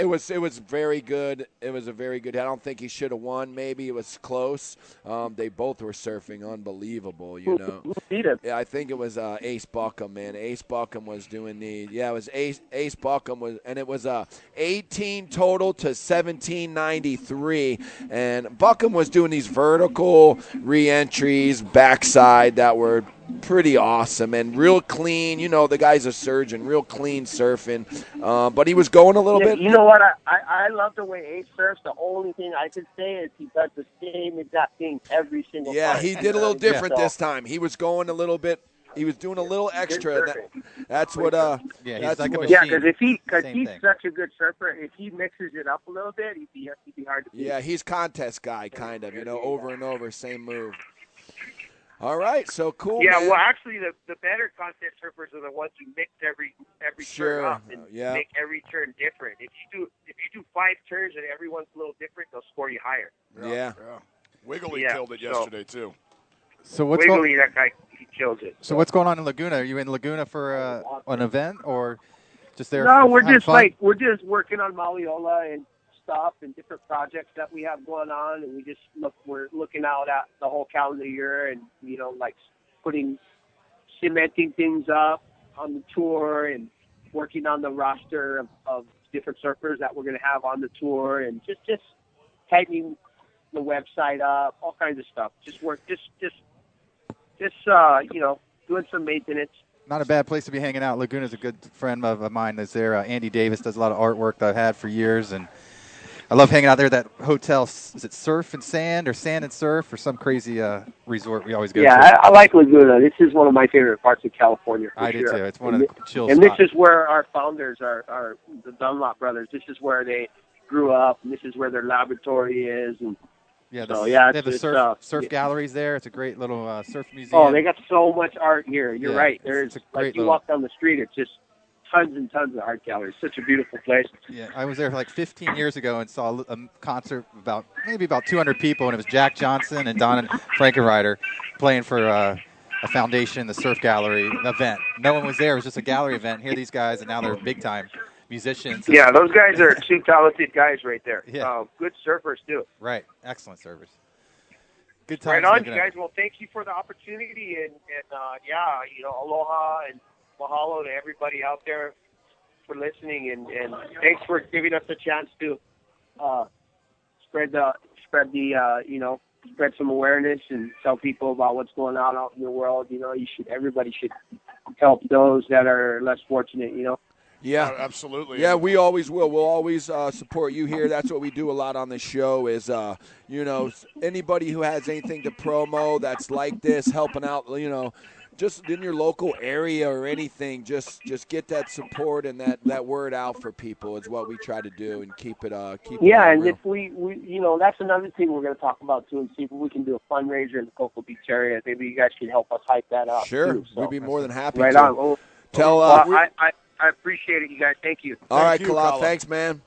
it was very good. It was a very good. I don't think he should have won. Maybe it was close. They both were surfing unbelievable. Who beat him? Yeah, I think it was Ace Buckham, man. Ace Buckham was doing it was Ace Buckham was, and it was 18 total to 1793, and Buckham was doing these vertical re-entries backside that were pretty awesome and real clean. The guy's a surgeon, real clean surfing, but he was going a little bit. You know what? I love the way Ace surfs. The only thing I could say is he does the same exact thing every single time. Yeah, he did a little different this time. He was going a little bit. He was doing a little extra. That's what. He's that's like a what, machine. Yeah, because he's thing. such a good surfer. If he mixes it up a little bit, he'd be hard to beat. Yeah, he's contest guy, kind of. Over and over, same move. All right, so cool. Yeah, man. well, actually, the better contest surfers are the ones who mix every turn up and make every turn different. If you do 5 turns and everyone's a little different, they'll score you higher. Yeah. Wiggly killed it yesterday too. So what's Wiggly, that guy, he kills it. So what's going on in Laguna? Are you in Laguna for an event or just there? No, we're having just fun? we're just working on Mauli Ola and stuff and different projects that we have going on, and we're looking out at the whole calendar year, and cementing things up on the tour and working on the roster of different surfers that we're going to have on the tour, and just tightening the website up, all kinds of stuff. Doing some maintenance. Not a bad place to be hanging out. Laguna's a good friend of mine that's there. Andy Davis does a lot of artwork that I've had for years, and I love hanging out there. That hotel, is it Surf and Sand or Sand and Surf or some crazy resort we always go to? Yeah, I like Laguna. This is one of my favorite parts of California. I do too. It's one of the chill and spots. this is where our founders are the Dunlop brothers. This is where they grew up, and this is where their laboratory is. And they have the surf galleries there. It's a great little surf museum. Oh, they got so much art here. You're right. There's you walk down the street, it's just tons and tons of art galleries. Such a beautiful place. Yeah, I was there like 15 years ago and saw a concert maybe about 200 people, and it was Jack Johnson and Don Frankenreiter playing for a foundation, the Surf Gallery event. No one was there. It was just a gallery event. Here these guys, and now they're big time musicians. Yeah, those guys are 2 talented guys right there. Yeah. Good surfers too. Right, excellent surfers. Good times. Right on, you guys. Well, thank you for the opportunity, and aloha and mahalo to everybody out there for listening, and thanks for giving us a chance to spread some awareness and tell people about what's going on out in the world. Everybody should help those that are less fortunate. Yeah, absolutely. Yeah, we always will. We'll always support you here. That's what we do a lot on the show is, anybody who has anything to promo that's like this, helping out, just in your local area or anything, just get that support and that word out for people is what we try to do and keep it Yeah, and real. if we that's another thing we're going to talk about too, and see if we can do a fundraiser in the Cocoa Beach area. Maybe you guys can help us hype that up. Sure, too, so. we'd be more than happy right to. on. Well, Tell I appreciate it, you guys. Thank you. all right, Thank you, Kala, Kala. thanks, man.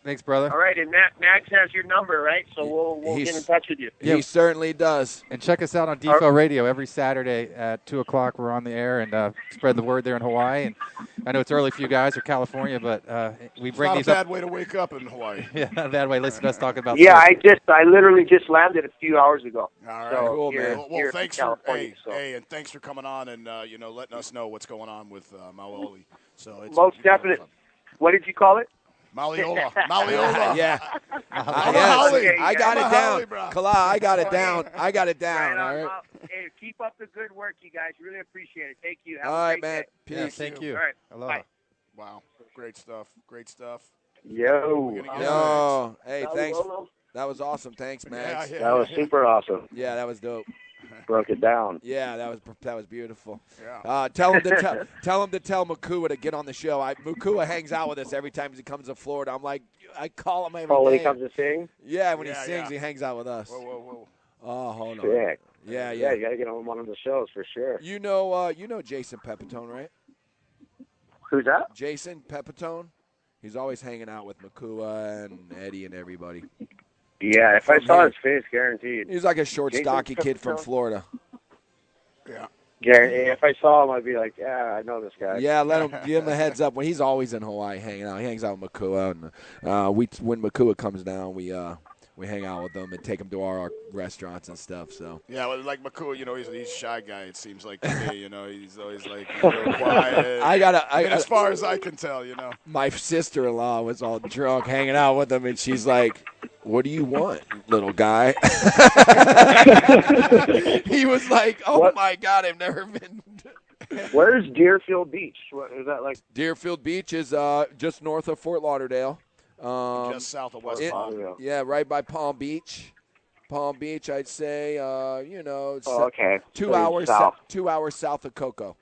Thanks, brother. All right, and Max has your number, right? So we'll get in touch with you. Yeah. He certainly does. And check us out on DFL Radio every Saturday at 2 o'clock. We're on the air and spread the word there in Hawaii. And I know it's early for you guys or California, but we bring Not these a bad up. way to wake up in Hawaii. Yeah, not a bad way. Listen to us talking about Yeah, surf. I literally just landed a few hours ago. All right. So Cool, here, man. Well, here in thanks for California, so. and thanks for coming on and letting us know what's going on with Mauli. So it's Most definite. What did you call it? Mauli Ola. Mauli Ola. Yeah. I'm a Yes, Mauli. I got I'm it a down. Mauli, bro. Kala, I got it down. I got it down. Right on. All right. Well, hey, keep up the good work, you guys. Really appreciate it. Thank you. Have All a right, great man. day. Peace. Yeah, thank you. All right. Aloha. Bye. Wow. Great stuff. Great stuff. Yo. We're gonna get Yo, hey, Mauli thanks. Ola. That was awesome. Thanks, Max. Yeah, That was super awesome. Yeah, that was dope. Broke it down. Yeah, that was beautiful. Yeah. Tell him to tell Makua to get on the show. Makua hangs out with us every time he comes to Florida. I'm like, I call him every day. Oh, when he comes to sing? Yeah, when he Yeah, sings, yeah. he hangs out with us. Whoa. Oh, hold on. Sick. Yeah. Yeah, you got to get on one of the shows for sure. You know Jason Pepitone, right? Who's that? Jason Pepitone. He's always hanging out with Makua and Eddie and everybody. Yeah, if I saw his face, guaranteed. He's like a short, Jason stocky kid from Pepitone? Florida. Yeah. If I saw him, I'd be like, yeah, I know this guy. Yeah, give him a heads up. When he's always in Hawaii hanging out. He hangs out with Makua, and when Makua comes down, we hang out with him and take him to our restaurants and stuff. So Yeah, well, like Makua, he's a shy guy. It seems like to me, he's always like quiet. As far as I can tell, my sister-in-law was all drunk hanging out with him, and she's like, "What do you want, little guy?" He was like, "Oh What? my God, I've never been." Where's Deerfield Beach? What is that like? Deerfield Beach is just north of Fort Lauderdale. just south of West it- Palm. Yeah, right by Palm Beach. Palm Beach, I'd say, it's Oh, okay. 2 So hours south. 2 hours south of Cocoa.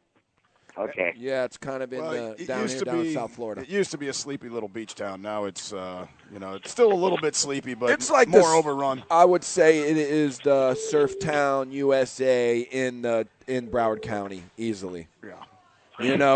Okay. Yeah, it's kind of in down in South Florida. It used to be a sleepy little beach town. Now it's it's still a little bit sleepy, but It's like more this- overrun. I would say it is the surf town USA in Broward County easily. Yeah.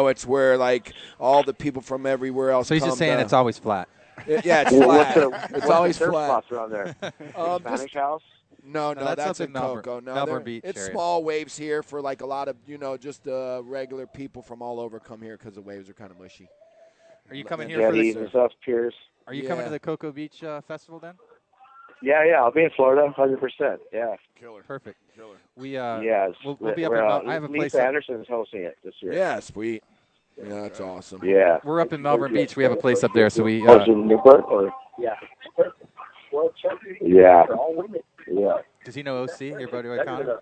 It's where like all the people from everywhere else. So he's come just saying to- it's always flat. Yeah, it's What's flat. It's always surf flat. spots around there? Just- Spanish House? No, that's that's up in in Melbourne. Cocoa. No, Melbourne there- Beach it's area. small waves here for like a lot of just regular people from all over come here because the waves are kind of mushy. Are you coming here for Jetties the? and stuff, piers. Are you coming Yeah. to the Cocoa Beach Festival then? Yeah, I'll be in Florida, 100%. Yeah. Killer. Perfect. Killer. We Yes. we'll be up in. I have a place. Lisa Anderson's hosting it this year. Yeah, sweet. Yeah, that's awesome. Yeah. We're up in Melbourne Beach. We have a place up there, so we. Oh, it's in Newport? Or? Yeah. Yeah. Yeah. Does he know OC? Your buddy O'Connor?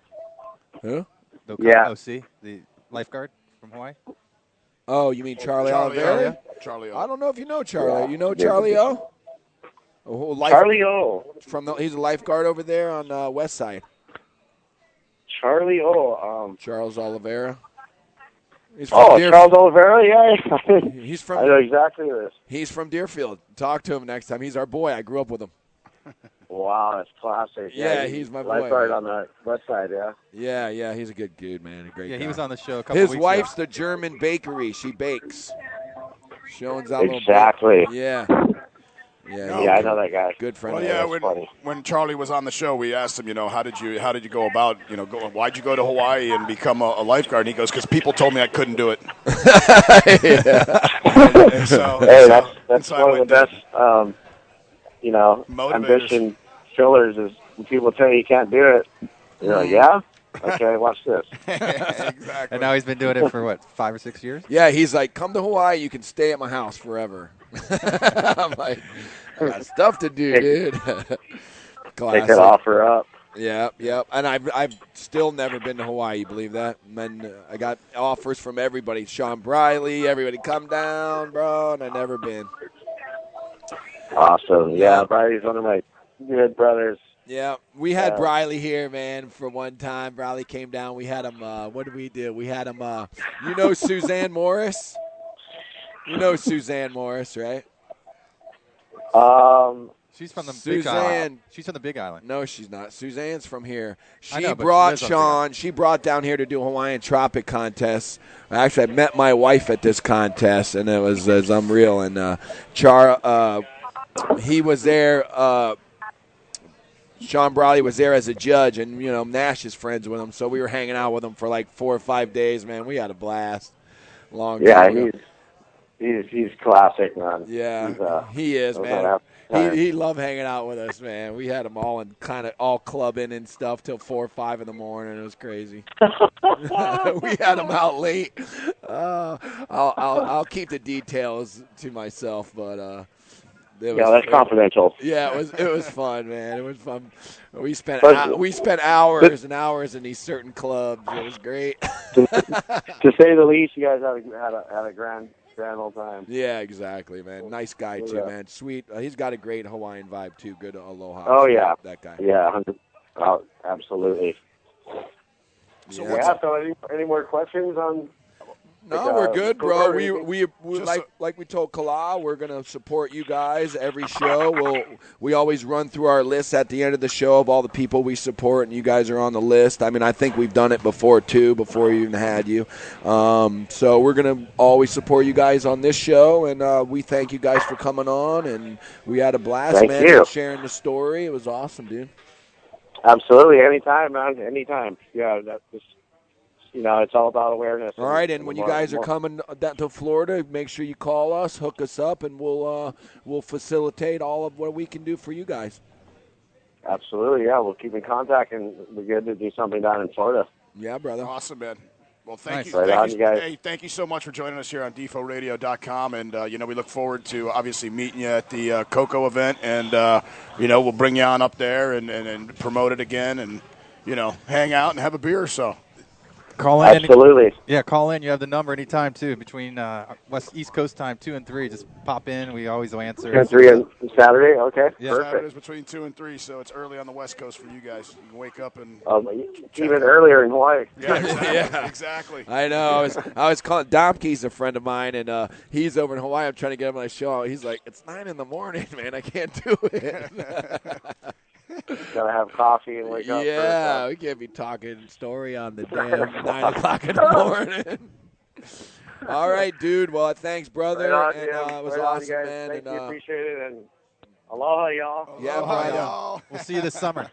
Who? Yeah. OC, the lifeguard from Hawaii. Oh, you mean Charlie Charlie Oliveira? O. Charlie O. I don't know if you know Charlie. You know Charlie O? Charlie O. He's a lifeguard over there on West Side. Charlie O. Charles Oliveira. He's from Charles Oliveira? Yeah. He's I know from exactly who it is. he's from Deerfield. Talk to him next time. He's our boy. I grew up with him. Wow, that's classic. Yeah, he's my boy. lifeguard on the west side, yeah. Yeah, he's a good dude, man. A great Yeah, guy. he was on the show a couple His weeks wife's ago. the German bakery. She bakes. She owns that little Exactly. Yeah. No, Yeah, I know that guy. Good friend. Well, of yeah. ours. When Charlie was on the show, we asked him, how did you go about, why'd you go to Hawaii and become a lifeguard? And he goes, because people told me I couldn't do it. And so, Hey, so- that's so I one of the went best, Motivators. ambition fillers is when people tell you you can't do it. You're like, yeah? Okay, watch this. Exactly. And now he's been doing it for what, 5 or 6 years? Yeah, he's like, come to Hawaii. You can stay at my house forever. I'm like, I got stuff to do, dude. Take Classic. that offer up. Yep. And I've still never been to Hawaii. You believe that? And I got offers from everybody. Sean Briley, everybody, come down, bro. And I never been. Awesome. Yeah, Bridie's one of my good brothers. Yeah, we had Briley here, man, for one time. Briley came down. We had him, what did we do? We had him, you know Suzanne Morris? You know Suzanne Morris, right? She's from the Big Suzanne. Island. She's from the Big Island. No, she's not. Suzanne's from here. I She know, but brought she lives on Big Island. Sean. She brought down here to do Hawaiian Tropic contest. Actually, I met my wife at this contest, and it was unreal. And he was there. Sean Briley was there as a judge, and Nash is friends with him, so we were hanging out with him for like 4 or 5 days. Man, we had a blast. He's classic, man. Yeah, he is, man. He loved hanging out with us, man. We had him all clubbing and stuff till 4 or 5 in the morning. It was crazy. We had him out late. I'll keep the details to myself, but that's confidential. Yeah, it was fun, man. It was fun. We spent hours and hours in these certain clubs. It was great. To say the least, you guys had a grand old time. Yeah, exactly, man. Nice guy too, man. Sweet. He's got a great Hawaiian vibe too. Good aloha. Oh yeah, that guy. Yeah, absolutely. So any more questions on? No, we're good, bro. We like we told Kala, we're gonna support you guys every show. We always run through our list at the end of the show of all the people we support, and you guys are on the list. I mean, I think we've done it before too, before we even had you. So we're gonna always support you guys on this show, and we thank you guys for coming on, and we had a blast, Thank you. sharing the story. It was awesome, dude. Absolutely, anytime, man, anytime. Yeah, that's just. It's all about awareness. All right, and when you guys are coming down to Florida, make sure you call us, hook us up, and we'll facilitate all of what we can do for you guys. Absolutely, yeah. We'll keep in contact, and we're good to do something down in Florida. Yeah, brother. Awesome, man. Well, thank you. Guys. Hey, thank you so much for joining us here on DefoRadio.com. And, we look forward to obviously meeting you at the Coco event. And, we'll bring you on up there and promote it again and, hang out and have a beer or so. Call in. Absolutely. Call in. You have the number anytime, too, between East Coast time 2 and 3. Just pop in. We always will answer. 2 and 3 on Saturday? Okay. Yeah. Perfect. Saturday's between 2 and 3, so it's early on the West Coast for you guys. You can wake up and even earlier in Hawaii. Yeah, exactly. Exactly. I know. I was calling Domke's a friend of mine, and he's over in Hawaii. I'm trying to get him on my show. He's like, it's 9 in the morning, man. I can't do it. Gotta have coffee and wake up. Yeah, we can't be talking story on the damn 9 o'clock in the morning. All right, dude. Well, thanks, brother. Right on, it was right awesome, on, man. Thank you, appreciate it, and aloha, y'all. Yeah, Aloha, We'll see you this summer.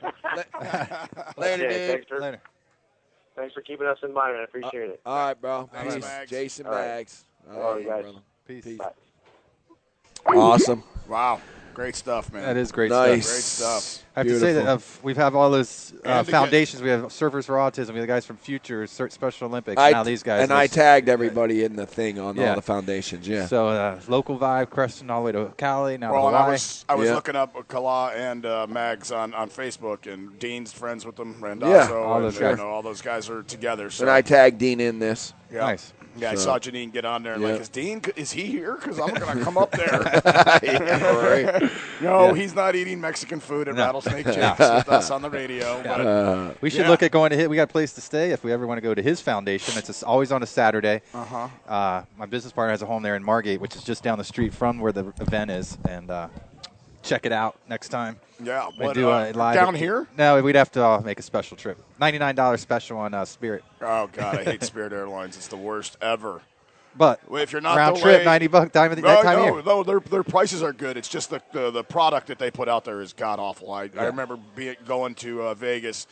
Later, Okay, dude. Later. Thanks for keeping us in mind. I appreciate it. All right, bro. Thanks, Peace. Mags. Jason All right. Mags. All right, guys. brother. Peace. Bye. Awesome. Wow. Great stuff, man. That is great Nice. stuff. Great stuff. I have to say that we've have all those And foundations. We have Surfers for Autism. We have the guys from Future, Special Olympics. Now these guys. And I tagged everybody in the thing on Yeah. all the foundations, yeah. So local vibe, Creston all the way to Cali, now Well, to and Hawaii. I was Yeah. looking up Kala and Mags on Facebook, and Dean's friends with them, Randazzo, Yeah. All those guys. all those guys are together. So. And I tagged Dean in this. Yeah. Nice. Yeah, I So- saw Janine get on there and Yeah. is he here? Because I'm going to come up there. Yeah, right. No, he's not eating Mexican food at No. Rattlesnake Jake's with us on the radio. But We should Yeah. look at going to his. We got a place to stay if we ever want to go to his foundation. It's always on a Saturday. My business partner has a home there in Margate, which is just down the street from where the event is. And check it out next time. yeah, We but, do a live down here? No, we'd have to make a special trip. $99 special on Spirit. Oh, God, I hate Spirit Airlines. It's the worst ever. But Well, if you're not round delayed- trip, $90 that time of year. No, their prices are good. It's just the product that they put out there is god awful. I remember going to Vegas.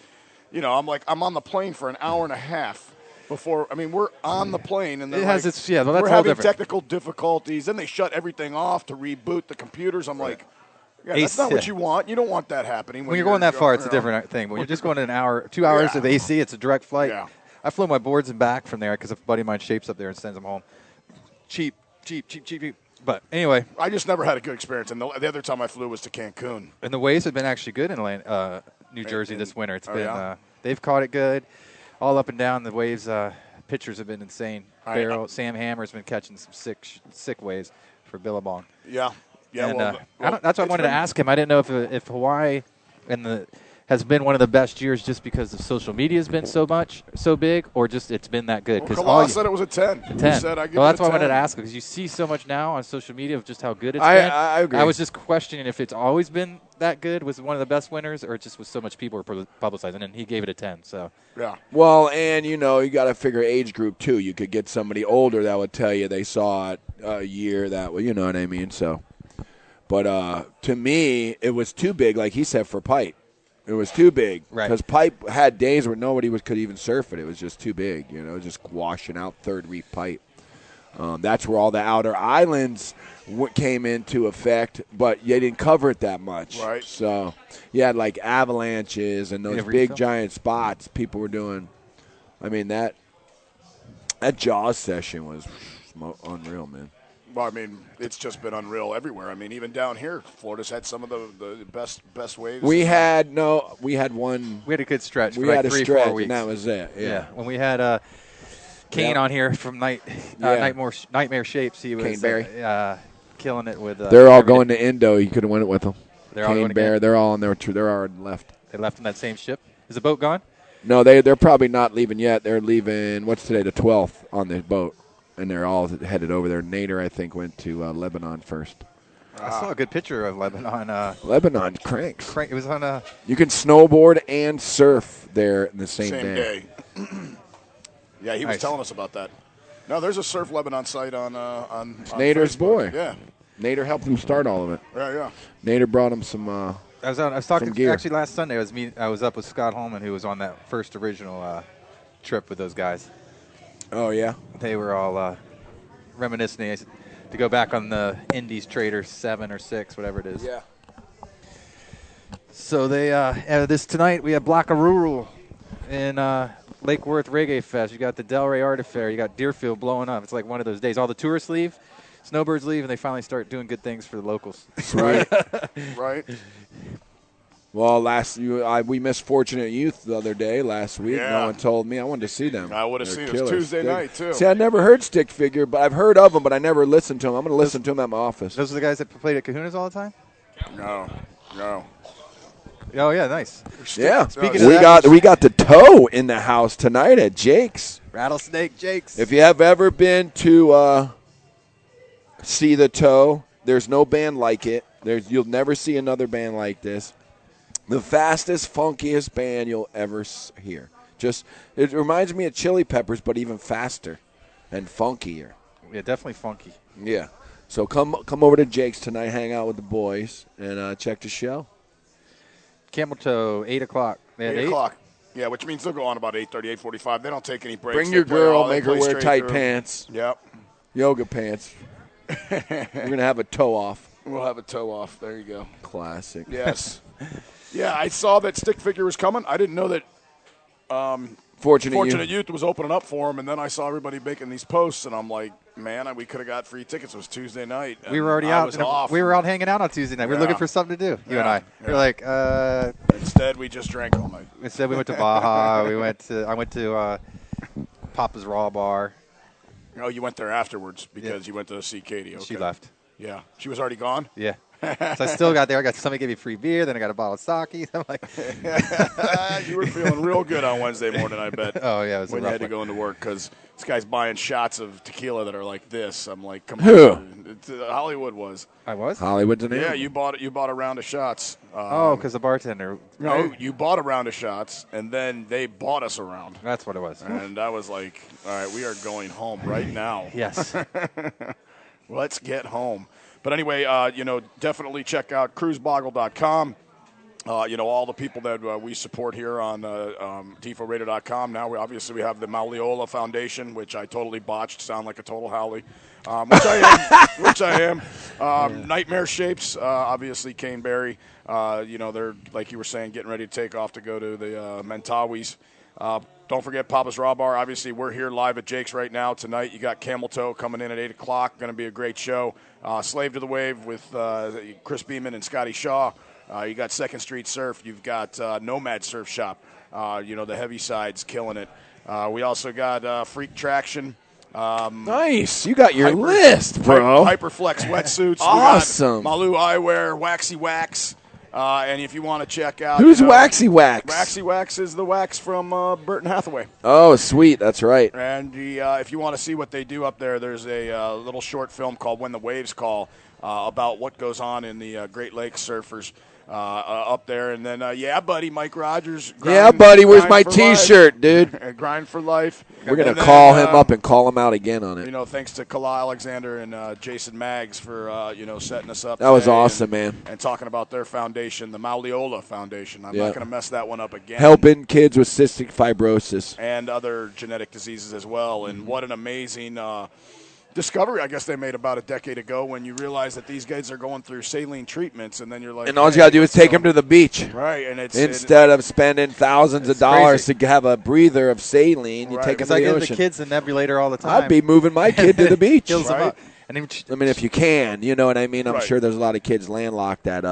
I'm on the plane for an hour and a half before. I mean, we're on the plane and It has its well, that's we're all having different. technical difficulties. Then they shut everything off to reboot the computers. I'm like, yeah, that's not what you want. You don't want that happening When you're going that far, it's a different thing. When you're just going an hour, 2 hours Yeah. of AC, it's a direct flight. Yeah. I flew my boards and back from there because a buddy of mine shapes up there and sends them home. Cheap. But anyway, I just never had a good experience. And the other time I flew was to Cancun. and the waves have been actually good in New Jersey this winter. It's been yeah? they've caught it good, all up and down. The waves pictures have been insane. Sam Hammer's been catching some sick waves for Billabong. Yeah. Yeah. And, well, that's what I wanted to ask him. I didn't know if Hawaii and has been one of the best years just because the social media has been so big, or just it's been that good? Well, Kalal said it was a 10. A 10. He said, I give well, it that's a why 10. I wanted to ask, because you see so much now on social media of just how good it's been. I agree. I was just questioning if it's always been that good, was one of the best winners, or just with so much people were publicizing, and he gave it a 10. So yeah. Well, and, you got to figure age group, too. You could get somebody older that would tell you they saw it a year that way. You know what I mean? So, but to me, it was too big, like he said, for Pipe. It was too big. Right. Because Pipe had days where nobody could even surf it. It was just too big, just washing out third reef Pipe. That's where all the outer islands came into effect, but they didn't cover it that much. Right. So you had like avalanches and those big giant spots people were doing. I mean, that Jaws session was unreal, man. Well, I mean, it's just been unreal everywhere. I mean, even down here, Florida's had some of the best waves. We had one. we had a good stretch for We like had a 3-4 stretch, weeks. and that was it. Yeah. When we had Kane on here from Nightmare Shapes, he was Kane Barry. killing it with. They're all going to Indo. You could have went it with them. They're all Kane going Bear. again? They're all on there. They're already left. They left in that same ship. Is the boat gone? No, they're probably not leaving yet. They're leaving. What's today? The 12th on the boat, and they're all headed over there. Nader, I think, went to Lebanon first. I saw a good picture of Lebanon. Lebanon cranks. It was on You can snowboard and surf there in the same day. Yeah, he was Nice. telling us about that. No, there's a Surf Lebanon site on Nader's Facebook. boy. Yeah, Nader helped him start all of it. yeah. Nader brought him some. I was talking some gear. actually last Sunday. I was up with Scott Holman, who was on that first original trip with those guys. Oh yeah. They were all reminiscing to go back on the Indies Trader 7 or 6, whatever it is. Yeah. So they this tonight we have Blackaruru in Lake Worth Reggae Fest. You got the Delray Art Affair. You got Deerfield blowing up. It's like one of those days. All the tourists leave, snowbirds leave, and they finally start doing good things for the locals. Sweet. Right. Well, we missed Fortunate Youth the other day last week. Yeah. No one told me. I wanted to see them. I would have They're seen it. It was killers. Tuesday night, too. See, I never heard Stick Figure, but I've heard of them, but I never listened to them. I'm going to listen to them at my office. Those are the guys that played at Kahuna's all the time? No. Oh, yeah, nice. Yeah. Speaking of we that- got the toe in the house tonight at Jake's. Rattlesnake Jakes. If you have ever been to see the toe, there's no band like it. You'll never see another band like this. The fastest, funkiest band you'll ever hear. It reminds me of Chili Peppers, but even faster and funkier. Yeah, definitely funky. Yeah. So come over to Jake's tonight, hang out with the boys, and check the show. Camel Toe, 8 o'clock. 8 o'clock. Yeah, which means they'll go on about 8:30, 8:45. They don't take any breaks. Bring They your play girl, all- they make her play wear straight tight through. pants, Yep. yoga pants. We're going to have a toe off. We'll have a toe off. There you go. Classic. Yes. Yeah, I saw that Stick Figure was coming. I didn't know that Fortunate Youth was opening up for him, and then I saw everybody making these posts, and I'm like, man, we could have got free tickets. It was Tuesday night. We were already I out. was off. We were out hanging out on Tuesday night. We were Yeah. looking for something to do, you and I. Yeah. We were like, Instead, we just drank all night. instead we went to Baja. I went to Papa's Raw Bar. Oh, you went there afterwards because you went to see Katie. Okay. She left. Yeah. She was already gone? Yeah. So I still got there. Somebody gave me free beer. Then I got a bottle of sake. I'm like, You were feeling real good on Wednesday morning, I bet. oh yeah, it was When a you rough had to one. go into work because this guy's buying shots of tequila that are like this. I'm like, come Who? on. Hollywood was. I was. Hollywood's an Yeah, animal. you bought a round of shots. Oh, because the bartender. No, you bought a round of shots, and then they bought us a round. That's what it was. And I was like, all right, we are going home right now. Yes. Let's get home. But anyway, definitely check out cruiseboggle.com. All the people that we support here on TIFORadio.com. Now, we have the Mauli Ola Foundation, which I totally botched. Sound like a total Howley. Which I am. Nightmare Shapes, obviously, Kane Barry. They're, like you were saying, getting ready to take off to go to the Mentawis. Don't forget Papa's Raw Bar. Obviously, we're here live at Jake's right now. Tonight, you got Camel Toe coming in at 8 o'clock. Going to be a great show. Slave to the Wave with Chris Beeman and Scotty Shaw. You got 2nd Street Surf. You've got Nomad Surf Shop. The heavy sides killing it. We also got Freak Traction. Nice. You got your list, bro. Hyperflex wetsuits. Awesome. We got Malu Eyewear, Waxy Wax. And if you want to check out, Who's Waxy Wax? Waxy Wax is the wax from Burton Hathaway. Oh, sweet. That's right. And if you want to see what they do up there, there's a little short film called When the Waves Call about what goes on in the Great Lakes surfers up there. And then, buddy, Mike Rogers. Yeah, buddy, where's my T-shirt, dude? Grind for life. We're going to call him up and call him out again on it. Thanks to Kala Alexander and Jason Maggs for, setting us up. That was awesome, man. And talking about their foundation, the Mauli Ola Foundation. I'm not going to mess that one up again. Helping kids with cystic fibrosis. And other genetic diseases as well. And what an amazing discovery, I guess, they made about a decade ago when you realize that these guys are going through saline treatments, and then you're like, and all you got to do is take them to the beach. Right. And instead of spending thousands of dollars to have a breather of saline, you take them to the ocean. I give the kids the nebulator all the time. I'd be moving my kid to the beach. Right? I mean, if you can, you know what I mean? I'm sure there's a lot of kids landlocked that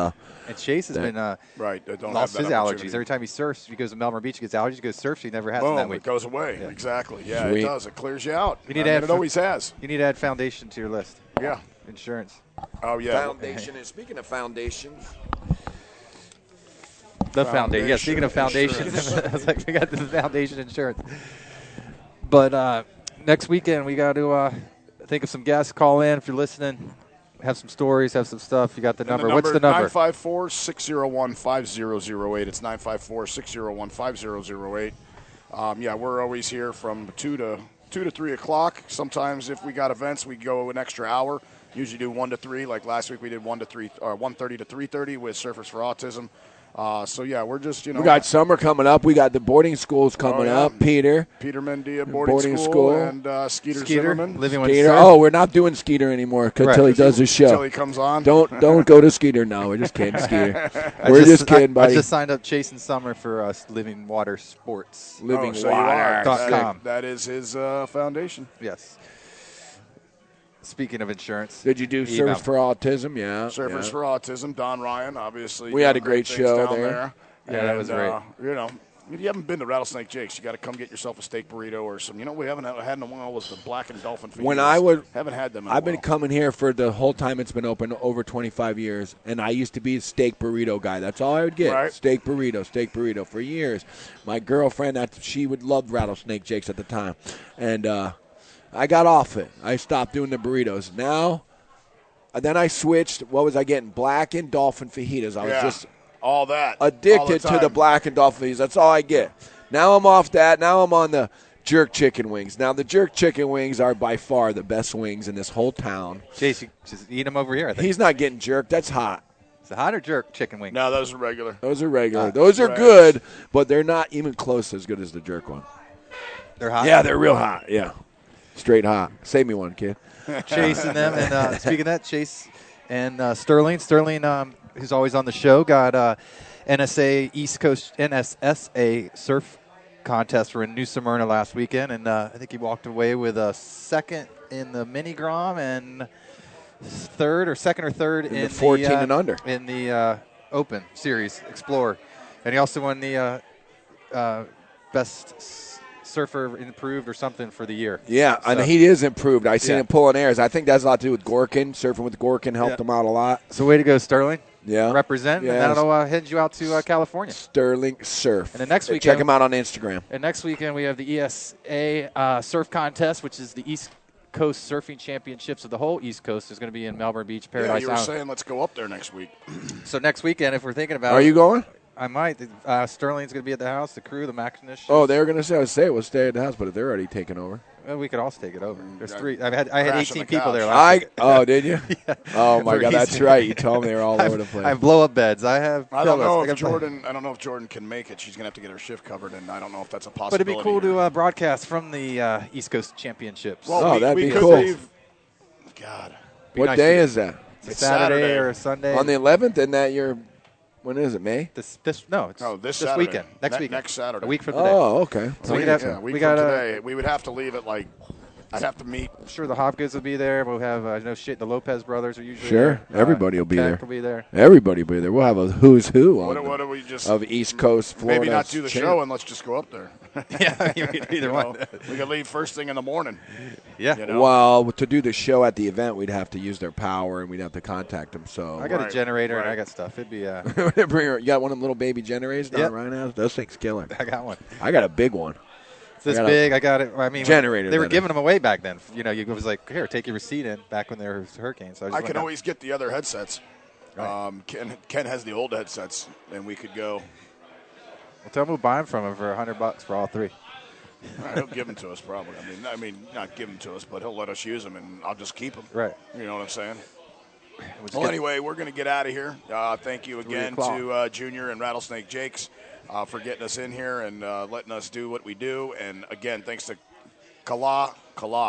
and Chase has been lost his allergies. Every time he surfs, he goes to Melbourne Beach, he gets allergies, goes surfs, he never has them that week. It goes away. Yeah. Exactly. Yeah, Sweet. It does. It clears you out. It always has. You need to add foundation to your list. Yeah. Insurance. Oh, yeah. Foundation. And speaking of foundations. The foundation. Yeah, speaking of foundations, I was like, we got the foundation insurance. But next weekend, we got to think of some guests, call in if you're listening. Have some stories, have some stuff. You got the number. What's the number? 954-601-5008. It's 954-601-5008. We're always here from 2 to 3 o'clock. Sometimes if we got events, we go an extra hour. Usually do 1 to 3. Like last week we did 1 to 3 or 1:30 to 3:30 with Surfers for Autism. We're just, We got summer coming up. We got the boarding schools coming up. Peter Mendia boarding school. And Skeeter Zimmerman. Living with Skeeter. Oh, we're not doing Skeeter anymore until he does his show. Until he comes on. Don't go to Skeeter now. We're just kidding, Skeeter. We're just kidding, buddy. I just signed up Chasing Summer for Living Water Sports. LivingWater.com. That is his foundation. Yes. Speaking of insurance. Did you do Surfers for Autism? Yeah. Surfers for Autism. Don Ryan, obviously. We had a great show there. Yeah, that was great. If you haven't been to Rattlesnake Jake's, you got to come get yourself a steak burrito or some. We haven't had in a while was the black and dolphin fajitas. Haven't had them in a while. I've been coming here for the whole time it's been open, over 25 years, and I used to be a steak burrito guy. That's all I would get. Right. Steak burrito for years. My girlfriend, she would love Rattlesnake Jake's at the time, and I got off it. I stopped doing the burritos. Now, then I switched. What was I getting? Black and dolphin fajitas. I was just all that addicted to the black and dolphin fajitas. That's all I get. Now I'm off that. Now I'm on the jerk chicken wings. Now the jerk chicken wings are by far the best wings in this whole town. Chase, you just eat them over here, I think. He's not getting jerked. That's hot. Is it hot or jerk chicken wings? No, those are regular. Those are regular. Those are good, but they're not even close as good as the jerk one. They're hot? Yeah, they're real hot. Yeah. Straight hot. Save me one, kid. Chase and them. And speaking of that, Chase and Sterling. Sterling, who's always on the show, got NSA East Coast NSSA surf contest for in New Smyrna last weekend. And I think he walked away with a second in the mini Grom and second or third in the 14 and under. In the Open Series Explorer. And he also won the best surfer improved or something for the year. Yeah, and he is improved. I seen him pulling airs. I think that's a lot to do with Gorkin. Surfing with Gorkin helped him out a lot. So way to go, Sterling. Yeah. Represent, and that'll head you out to California. Sterling Surf. And then next weekend, check him out on Instagram. And next weekend we have the ESA Surf Contest, which is the East Coast Surfing Championships of the whole East Coast. Is going to be in Melbourne Beach, Paradise Island. You were saying let's go up there next week. So next weekend, if we're thinking about Are you going? I might. Sterling's going to be at the house, the crew, the Macnish. Oh, they were going to say we'll stay at the house, but they're already taking over. Well, we could also take it over. There's three. I had 18 people there last week. Oh, did you? Yeah. Oh my God, that's right. You told me they were all over the place. I have blow-up beds. I don't know if Jordan can make it. She's going to have to get her shift covered, and I don't know if that's a possibility. But it'd be cool to broadcast from the East Coast Championships. Well, that'd be cool. God. What day is that? It's Saturday or a Sunday. On the 11th, and that you're. When is it, May? This weekend. Next weekend. Next Saturday. A week from today. Oh, okay. So we would have to leave at like I'd have to meet. I'm sure the Hopkins will be there. We'll have the Lopez brothers are usually Sure. there. Everybody will be Keck there. will be there. Everybody will be there. We'll have a who's who What do we just of East Coast Florida. maybe not do the show and let's just go up there. Yeah, either one. We could leave first thing in the morning. Yeah. You know? Well, to do the show at the event, we'd have to use their power and we'd have to contact them. So I got a generator and right. I got stuff. It'd be. you got one of them little baby generators down Yep. right now? Those things killer. I got one. I got a big one. It's this I got a big. I got it. I mean, generator, They were that giving them away back then. You know, it was like, here, take your receipt in. Back when there was hurricanes. So I can always get the other headsets. Right. Ken has the old headsets, and we could go. Well, tell him we'll buy them from him for $100 for all three. All right, he'll give them to us probably. I mean, not give them to us, but he'll let us use them, and I'll just keep them. Right. You know what I'm saying? Well, Anyway, we're going to get out of here. Thank you again to Junior and Rattlesnake Jakes for getting us in here and letting us do what we do. And again, thanks to Kala,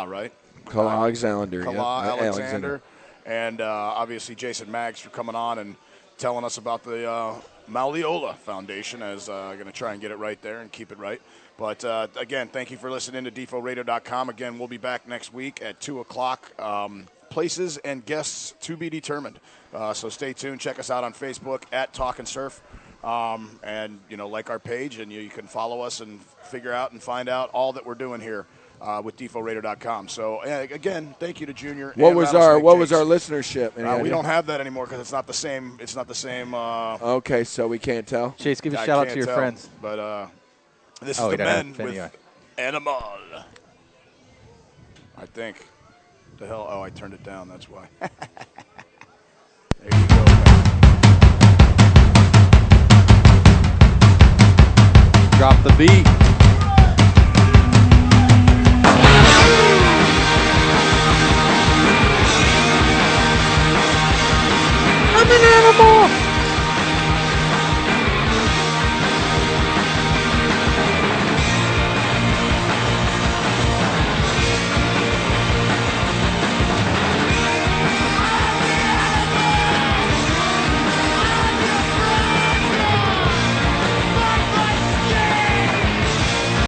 right? Kala Alexander. Kala yeah. Alexander. And obviously Jason Maggs for coming on and telling us about the Mauli Ola Foundation. As I'm going to try and get it right there and keep it right. But, again, thank you for listening to DefoRadio.com. Again, we'll be back next week at 2 o'clock. Places and guests to be determined. So stay tuned. Check us out on Facebook at Talkin Surf. And, like our page, and you can follow us and figure out and find out all that we're doing here with DefoRadio.com. So, again, thank you to Junior. What was our listenership? We don't have that anymore because it's not the same. It's not the same. Okay, so we can't tell. Chase, give a shout out to your friends. But this is the men with Animal. I think. The hell? Oh, I turned it down. That's why. There you go. Drop the beat.